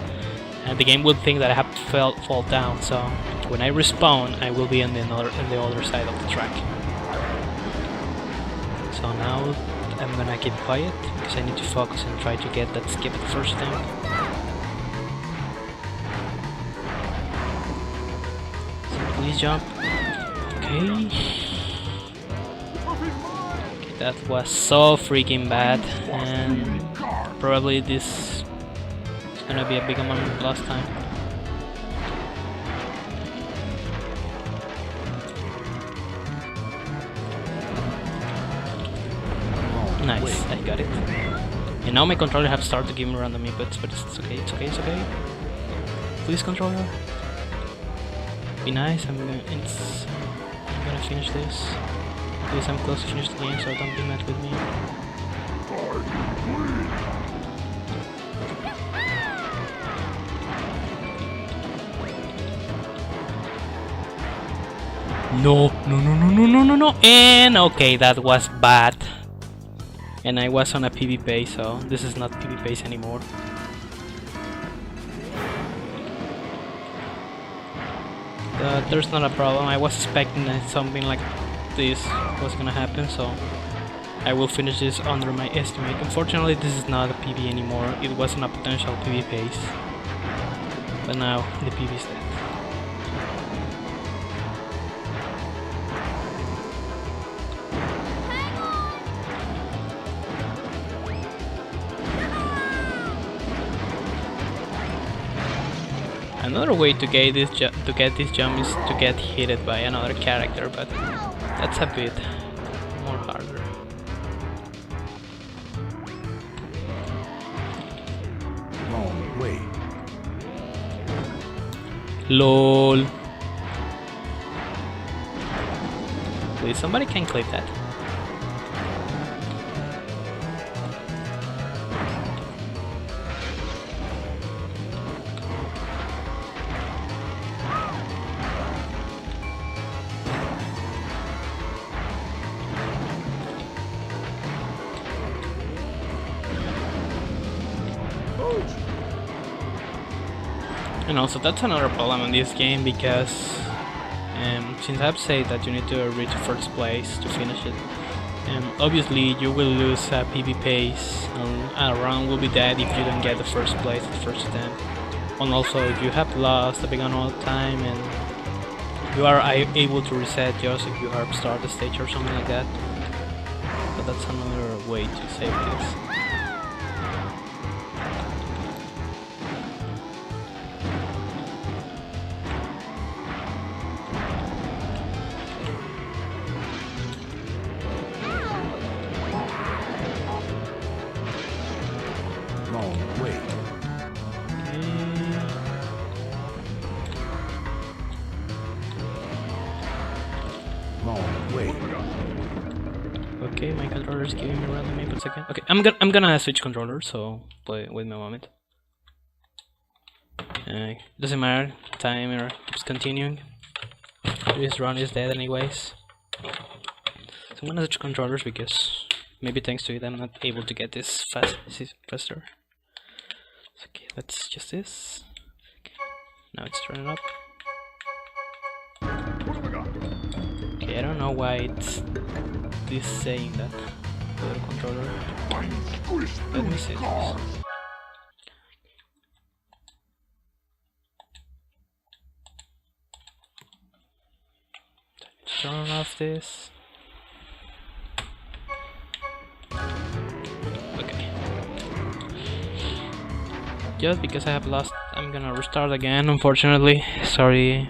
and the game will think that I have to fall down, so when I respawn I will be on the other side of the track. So now I'm gonna keep quiet because I need to focus and try to get that skip the first time. So please jump. Okay. That was so freaking bad, and probably this gonna be a big amount of lost time. Nice, I got it. And now my controller have started to give me random inputs, but it's okay, it's okay, it's okay. Please, controller. Be nice. I'm gonna finish this. Please, I'm close to finish the game, so don't be mad with me. No, and okay, that was bad. And I was on a PB pace, so this is not PB pace anymore. But there's not a problem. I was expecting that something like this was gonna happen, so I will finish this under my estimate. Unfortunately, this is not a PB anymore. It wasn't a potential PB pace, but now the PB is dead. Another way to get this jump is to get hit by another character, but that's a bit more harder. Wrong way. LOL. Please, somebody can clip that. And also that's another problem in this game because since I've said that you need to reach first place to finish it, obviously you will lose PV pace and a round will be dead if you don't get the first place at the first attempt. And also if you have lost a big amount of time and you are able to reset just if you have started the stage or something like that. But that's another way to save this. Okay, my controller is giving me random inputs again. Okay, I'm gonna switch controller, so play with me a moment. Doesn't matter, timer keeps continuing. This run is dead anyways. So I'm gonna switch controllers because maybe thanks to it I'm not able to get this faster. Okay, let's just this. Okay. Now it's turning up. Okay, I don't know why it's this saying that the controller. Let me see this. Turn off this. Okay. Just because I have lost, I'm gonna restart again, unfortunately. Sorry.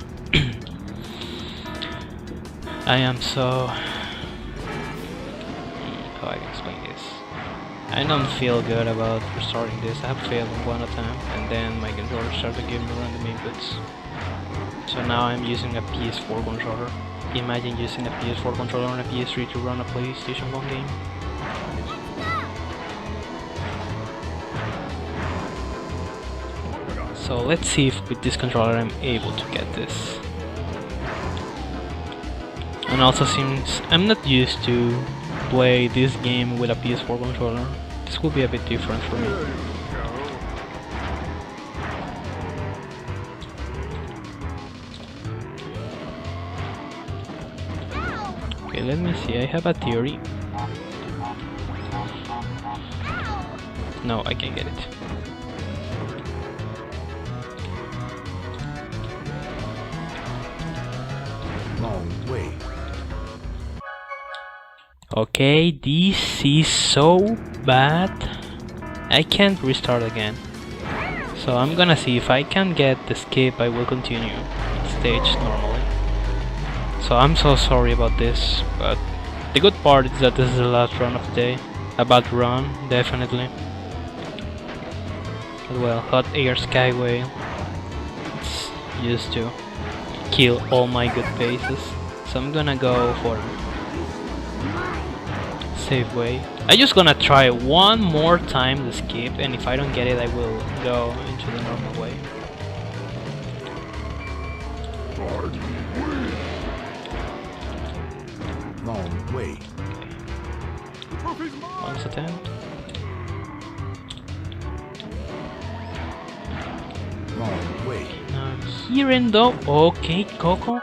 I am so... how I can explain this? I don't feel good about restarting this. I have failed one time and then my controller started giving me random inputs. So now I'm using a PS4 controller. Imagine using a PS4 controller on a PS3 to run a PlayStation 1 game. So let's see if with this controller I'm able to get this. And also since I'm not used to play this game with a PS4 controller, this will be a bit different for me. Okay, let me see, I have a theory. No, I can't get it. Long way. Okay, this is so bad. I can't restart again. So I'm gonna see if I can get the skip. I will continue stage normally. So I'm so sorry about this, but the good part is that this is the last run of the day. A bad run, definitely. But well, Hot Air Skyway, it's used to kill all my good paces. So I'm gonna go for save way. I'm just gonna try one more time the skip, and if I don't get it I will go into the normal way. Long way. Once attempt. Long way. Now here and though. Okay, Coco.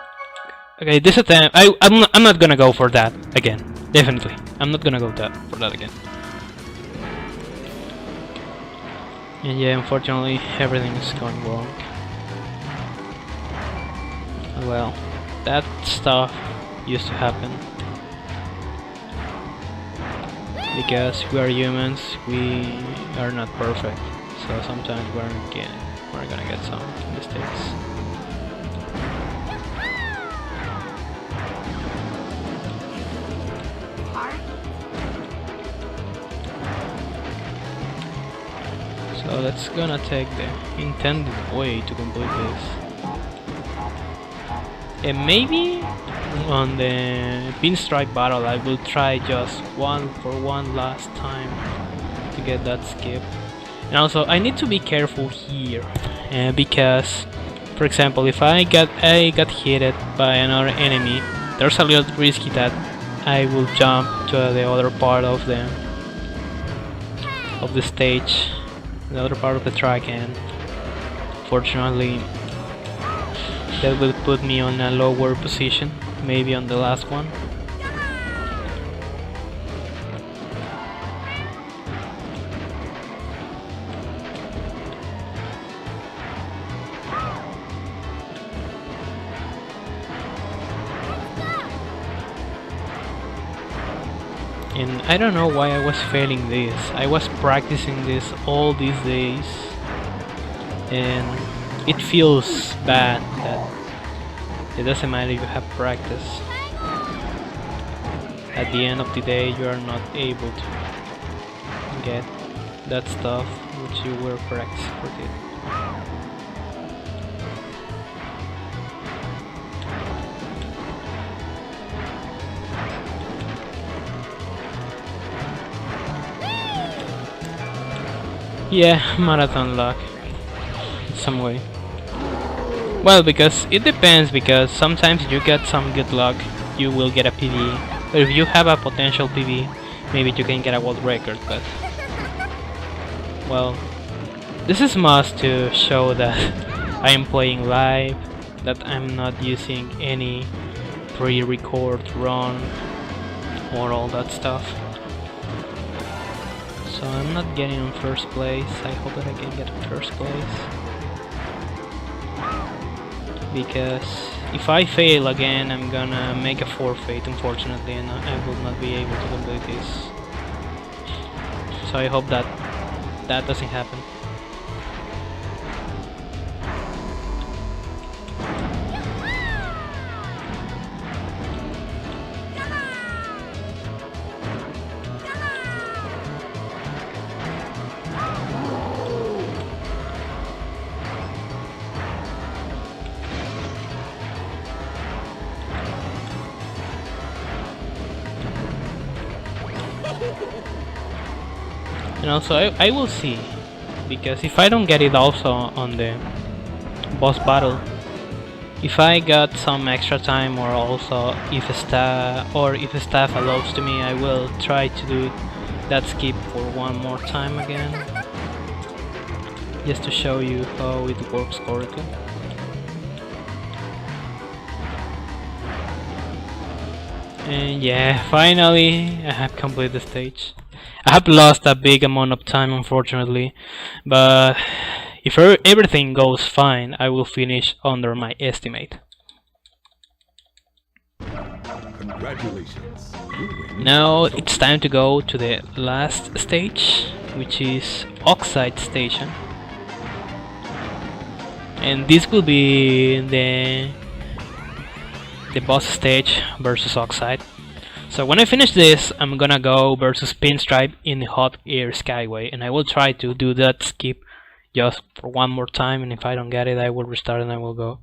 Okay, this attempt. I'm not gonna go for that again. Definitely, I'm not gonna go for that again. And yeah, unfortunately, everything is going wrong. Well, that stuff used to happen. Because we are humans, we are not perfect. So sometimes we're gonna get some mistakes. So let's gonna take the intended way to complete this. And maybe on the pinstripe battle I will try just one last time to get that skip. And also I need to be careful here because, for example, if I got hit by another enemy, there's a little risky that I will jump to the other part of the stage, the other part of the track, and fortunately that will put me on a lower position, maybe on the last one. And I don't know why I was failing this. I was practicing this all these days, and it feels bad that it doesn't matter if you have practice. At the end of the day, you are not able to get that stuff which you were practicing for it. Yeah, marathon luck, in some way. Well, because it depends, because sometimes you get some good luck, you will get a PB. But if you have a potential PB, maybe you can get a world record, but... Well, this is must to show that I am playing live, that I'm not using any pre-record run or all that stuff. So I'm not getting on first place. I hope that I can get on first place, because if I fail again, I'm gonna make a forfeit, unfortunately, and I will not be able to complete this. So I hope that that doesn't happen. And also I will see, because if I don't get it also on the boss battle, if I got some extra time, or also if staff allows to me, I will try to do that skip for one more time again, just to show you how it works correctly. And yeah, finally I have completed the stage. I have lost a big amount of time, unfortunately, but if everything goes fine, I will finish under my estimate. Congratulations. You win. Now it's time to go to the last stage, which is Oxide Station. And this will be the boss stage versus Oxide. So when I finish this, I'm gonna go versus Pinstripe in the Hot Air Skyway, and I will try to do that skip just for one more time, and if I don't get it, I will restart and I will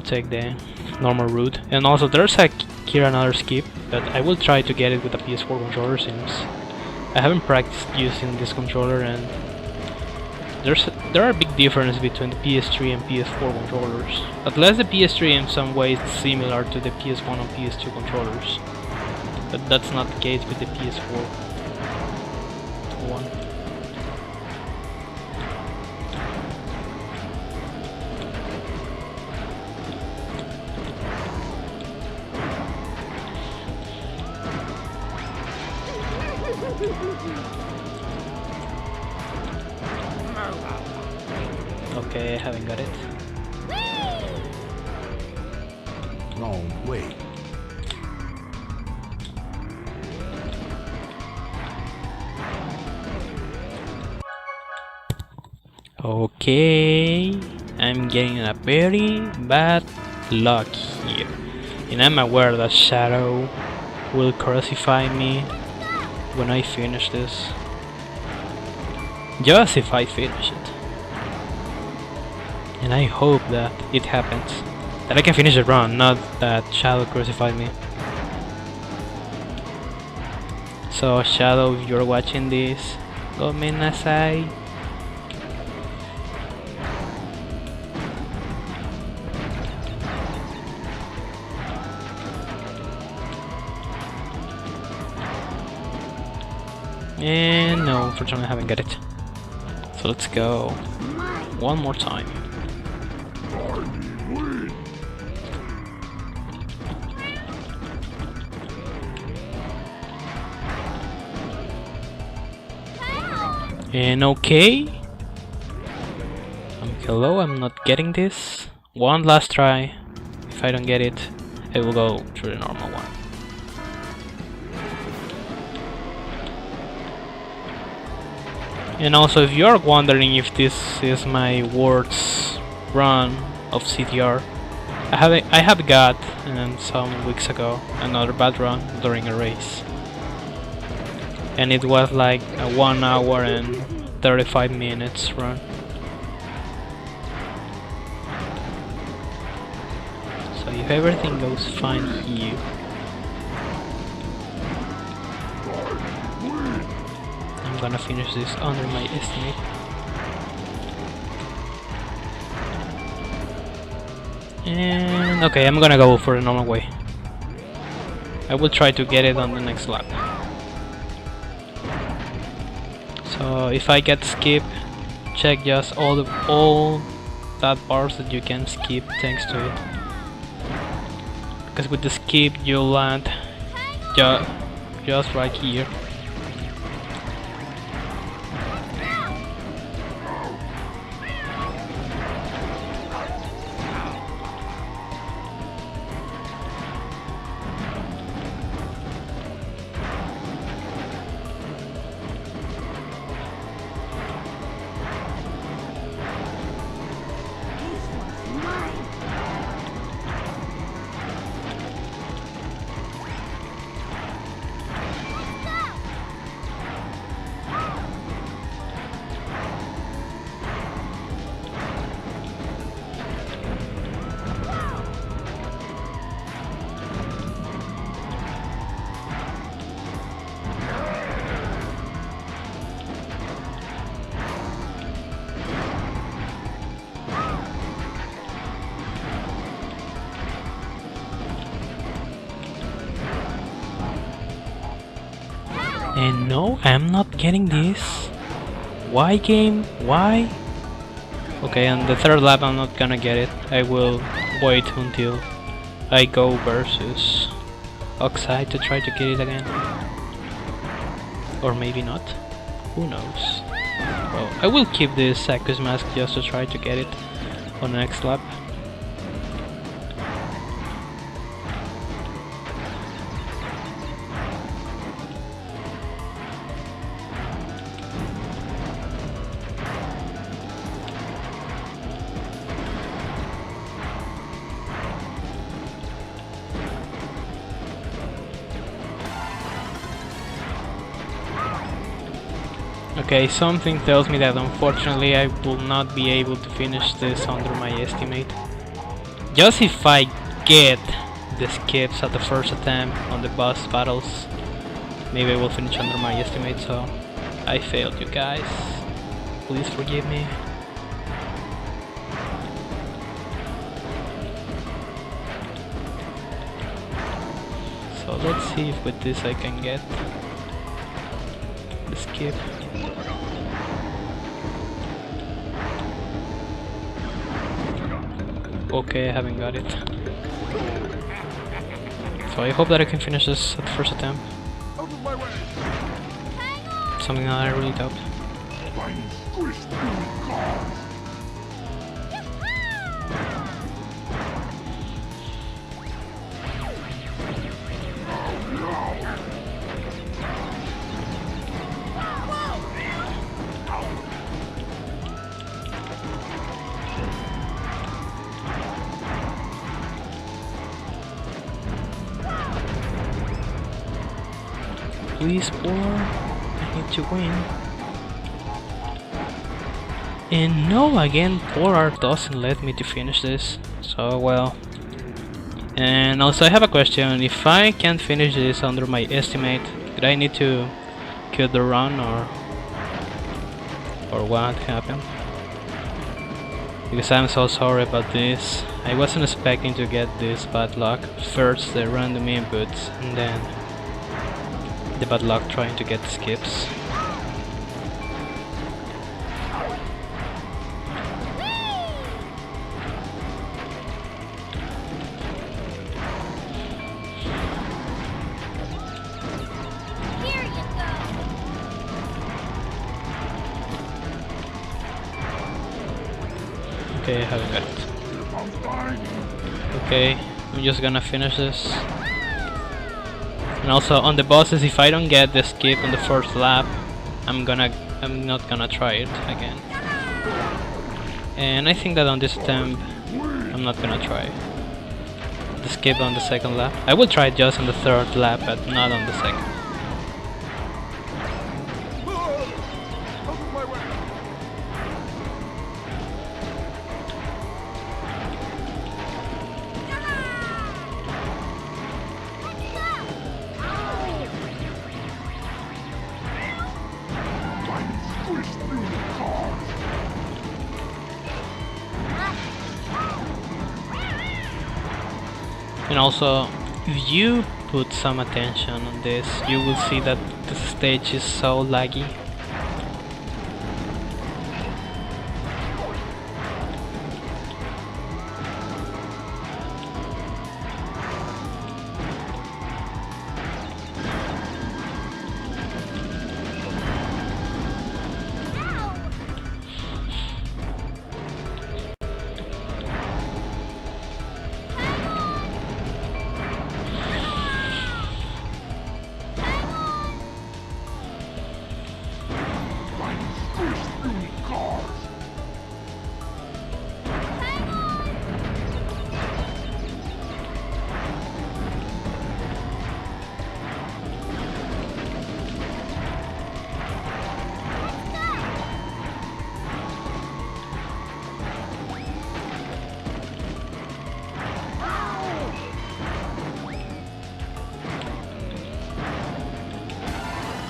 take the normal route. And also there's here another skip, but I will try to get it with a PS4 controller, since I haven't practiced using this controller, and there are big differences between the PS3 and PS4 controllers. At least the PS3 in some ways is similar to the PS1 and PS2 controllers, but that's not the case with the PS4 one. Okay, I haven't got it. Long way. Okay, I'm getting a very bad luck here, and I'm aware that Shadow will crucify me when I finish this. Just if I finish it. And I hope that it happens. That I can finish the run, not that Shadow crucified me. So Shadow, if you're watching this, gomenasai. And no, unfortunately I haven't got it. So let's go one more time. And okay. Hello, I'm not getting this. One last try. If I don't get it, I will go through the normal one. And also, if you're wondering if this is my worst run of CTR, I have got some weeks ago another bad run during a race, and it was like a 1 hour and 35 minutes run. So if everything goes fine here, I'm gonna finish this under my estimate. And okay, I'm gonna go for the normal way. I will try to get it on the next lap. So if I get skip, check just all that bars that you can skip thanks to it. Because with the skip you land just right here. And no, I'm not getting this. Why, game? Why? Okay, on the third lap I'm not gonna get it. I will wait until I go versus Oxide to try to get it again. Or maybe not. Who knows? Well, I will keep this Sakus mask just to try to get it on the next lap. Okay, something tells me that unfortunately I will not be able to finish this under my estimate. Just if I get the skips at the first attempt on the boss battles, maybe I will finish under my estimate, so I failed you guys. Please forgive me. So let's see if with this I can get the skip. Okay, I haven't got it. So I hope that I can finish this at the first attempt. Something that I really doubt. Please, Poor, I need to win. And no, again, Poor Art doesn't let me to finish this. So, well, And also I have a question, if I can't finish this under my estimate, do I need to kill the run or what happened? Because I'm so sorry about this. I wasn't expecting to get this bad luck. First the random inputs and then the bad luck trying to get skips. Here you go. Okay, I haven't got it. Okay, I'm just gonna finish this. And also on the bosses, if I don't get the skip on the first lap, I'm not gonna try it again. And I think that on this attempt, I'm not gonna try the skip on the second lap. I will try it just on the third lap, but not on the second. And also, if you put some attention on this, you will see that the stage is so laggy.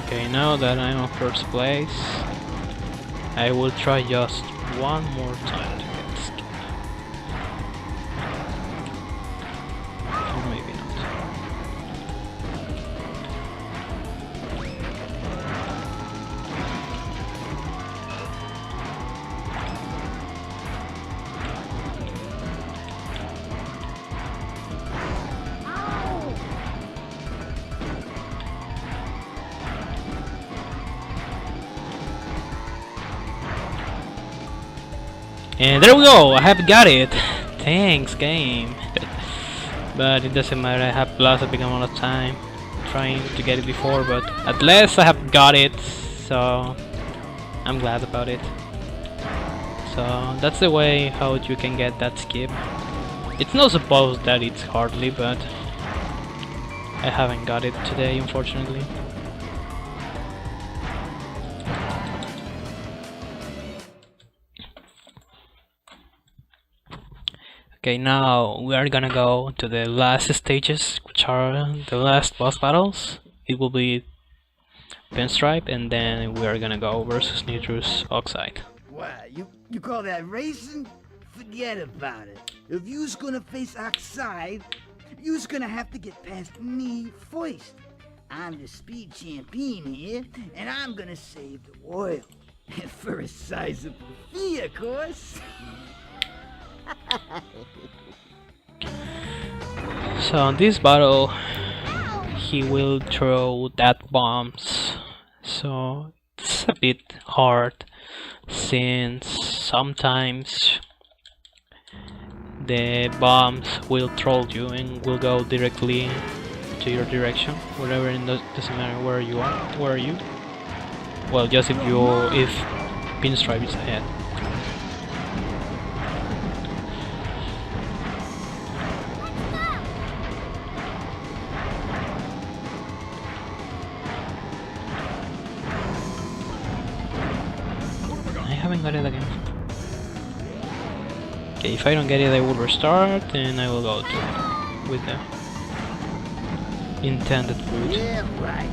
Okay, now that I'm on first place, I will try just one more time to get the skip. Or maybe not. And there we go, I have got it! Thanks, game! But it doesn't matter, I have lost a big amount of time trying to get it before, but at least I have got it, so I'm glad about it. So that's the way how you can get that skip. It's not supposed that it's hardly, but I haven't got it today, unfortunately. Okay, now we are gonna go to the last stages, which are the last boss battles. It will be Pinstripe, and then we are gonna go versus Nitrous Oxide. What, you call that racing? Forget about it. If you's gonna face Oxide, you's gonna have to get past me first. I'm the speed champion here, and I'm gonna save the world. For a sizable fee, of course. So in this battle, he will throw that bombs. So it's a bit hard, since sometimes the bombs will troll you and will go directly to your direction, whatever. It doesn't matter where you are. Where are you? Well, just if Pinstripe is ahead. I haven't got it again. Okay, if I don't get it, I will restart and I will go to with the intended route. Yeah, right.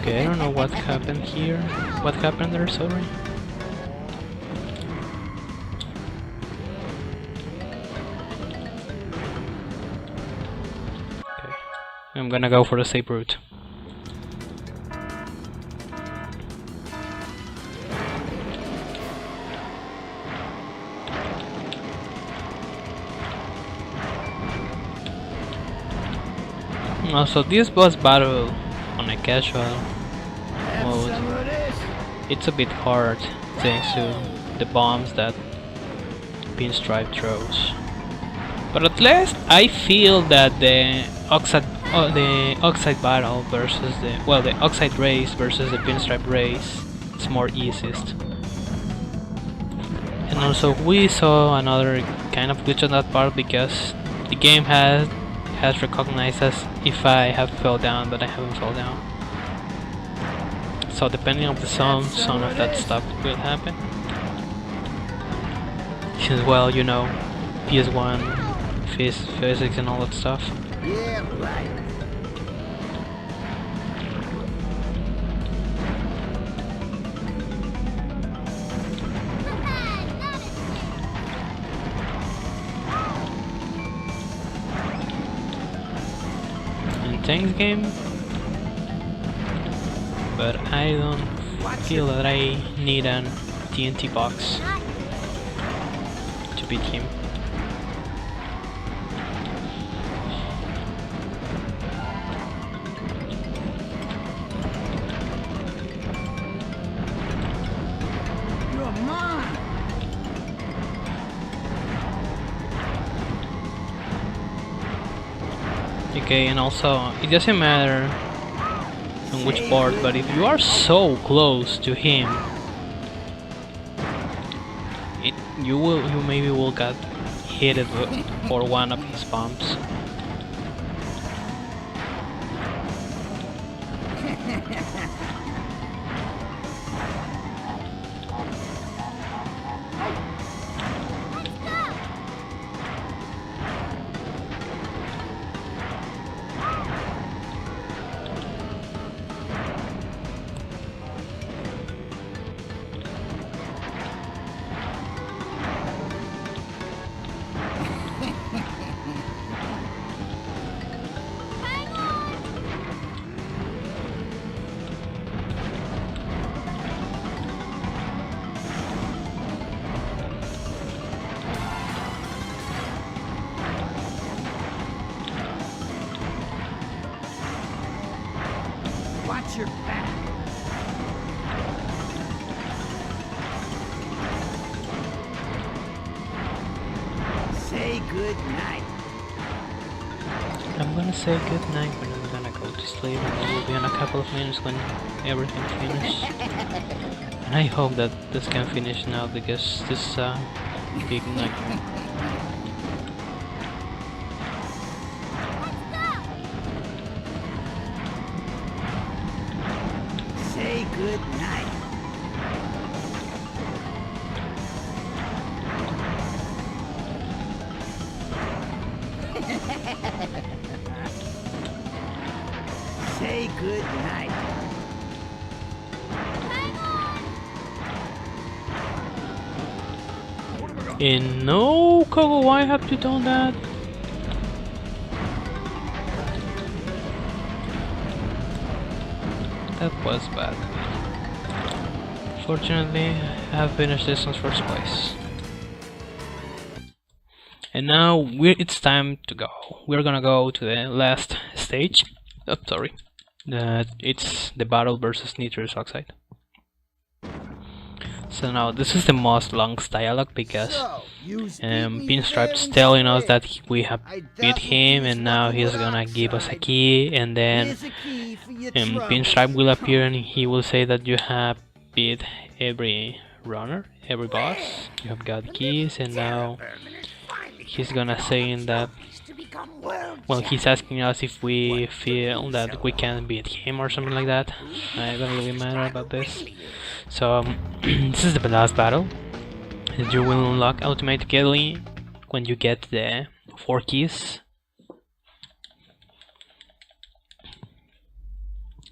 Okay, I don't know what happened here. What happened there, sorry. Okay, I'm gonna go for the safe route. Also, this boss battle on a casual mode, Some of this. it's a bit hard thanks to the bombs that Pinstripe throws. But at least I feel that the oxide battle versus the oxide race versus the Pinstripe race is more easiest. And also we saw another kind of glitch on that part because the game has recognized as if I have fell down, but I haven't fell down. So depending on the some of that stuff will happen. As well, you know, PS1, physics and all that stuff. Yeah, right. And thanks game. But I don't feel that I need an TNT box to beat him. You're mine. Okay, and also it doesn't matter on which part, but if you are so close to him, you maybe will get hit for one of his bombs. Watch your back. Say good night. I'm gonna say good night when I'm gonna go to sleep, and it will be in a couple of minutes when everything finishes. And I hope that this can finish now because this is a big nightmare. Say good night. Say good night. And no, Kogo, why have you done that? That was bad. Fortunately, I have finished this on first place. And now it's time to go. We're gonna go to the last stage. Oh, sorry. It's the battle versus nitrous oxide. So now this is the most longest dialogue because Pinstripe's telling us that we have beat him and now he's gonna give us a key, and then Pinstripe will appear and he will say that you have beat every runner, every boss, you have got keys, and now he's gonna say that to become world Well, he's asking us if we feel that we can beat him or something like that. I don't really matter about this. So, this is the last battle. You will unlock automatically when you get the 4 keys.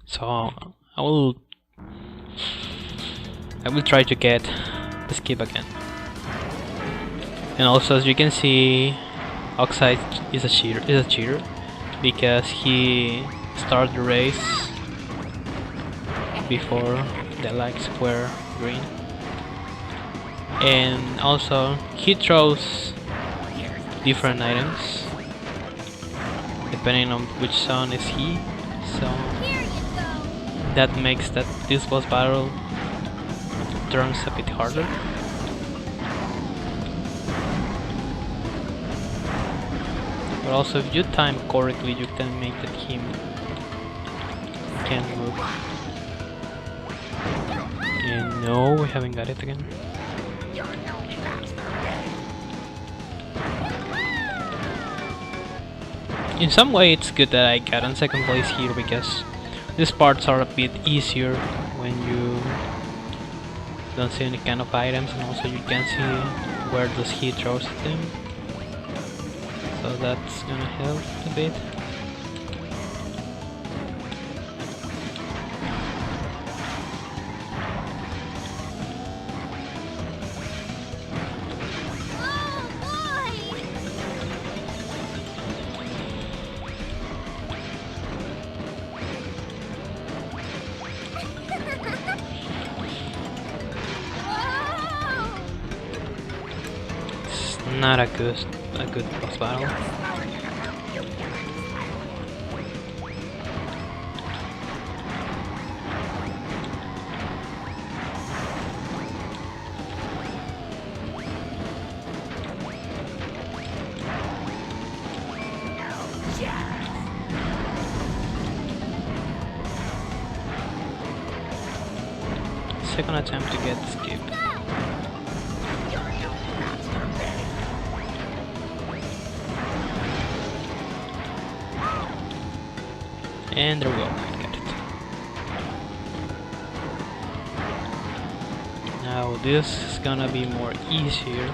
So, I will try to get the skip again. And also, as you can see, Oxide is a cheater because he started the race before the like square green, and also he throws different items depending on which zone is he. So Here you go. that makes that this boss battle turns a bit harder. But also, if you time correctly, you can make that him can move. And no, we haven't got it again. In some way, it's good that I got on second place here because these parts are a bit easier when you don't see any kind of items, and also you can see where does he throws them. So that's gonna help a bit. It's not a good boss battle. Second attempt to get the skip. And there we go, I got it. Now this is gonna be more easier.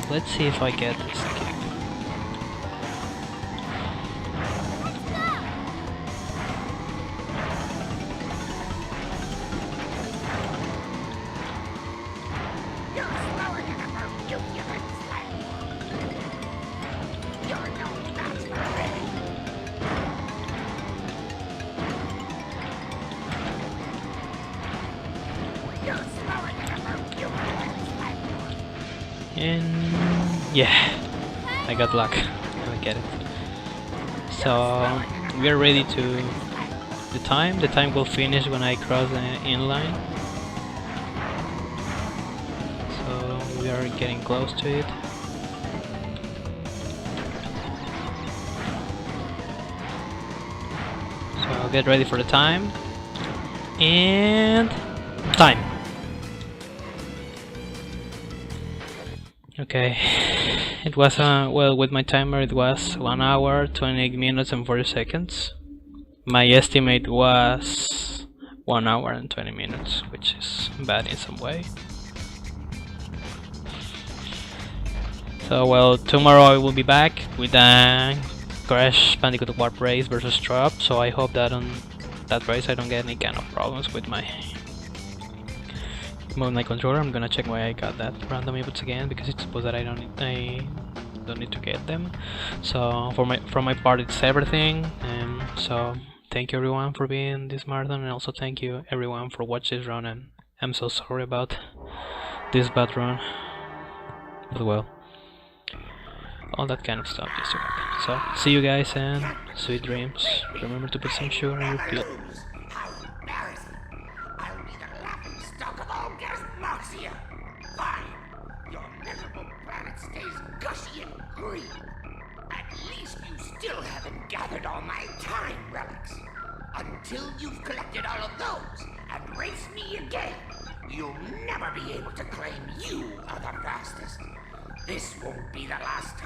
Let's see if I get this skip. And yeah, I got luck. I get it. So we are ready to the time. The time will finish when I cross the inline. So we are getting close to it. So get ready for the time. And time. Okay, it was well, with my timer it was 1 hour 28 minutes and 40 seconds. My estimate was 1 hour and 20 minutes, which is bad in some way. So well, tomorrow I will be back with a Crash Bandicoot Warp Race versus Drop, so I hope that on that race I don't get any kind of problems with my controller. I'm gonna check why I got that random inputs again, because it's supposed that I don't need to get them. So from my part it's everything, and so thank you everyone for being this marathon, and also thank you everyone for watching this run, and I'm so sorry about this bad run, but well, all that kind of stuff just to happen. So see you guys and sweet dreams. Remember to put some sugar in your pill. How embarrassing! I'll be the laughing stock of all Gasboxia! stays gushy and green. At least you still haven't gathered all my time relics. Until you've collected all of those and race me again, you'll never be able to claim you are the fastest. This won't be the last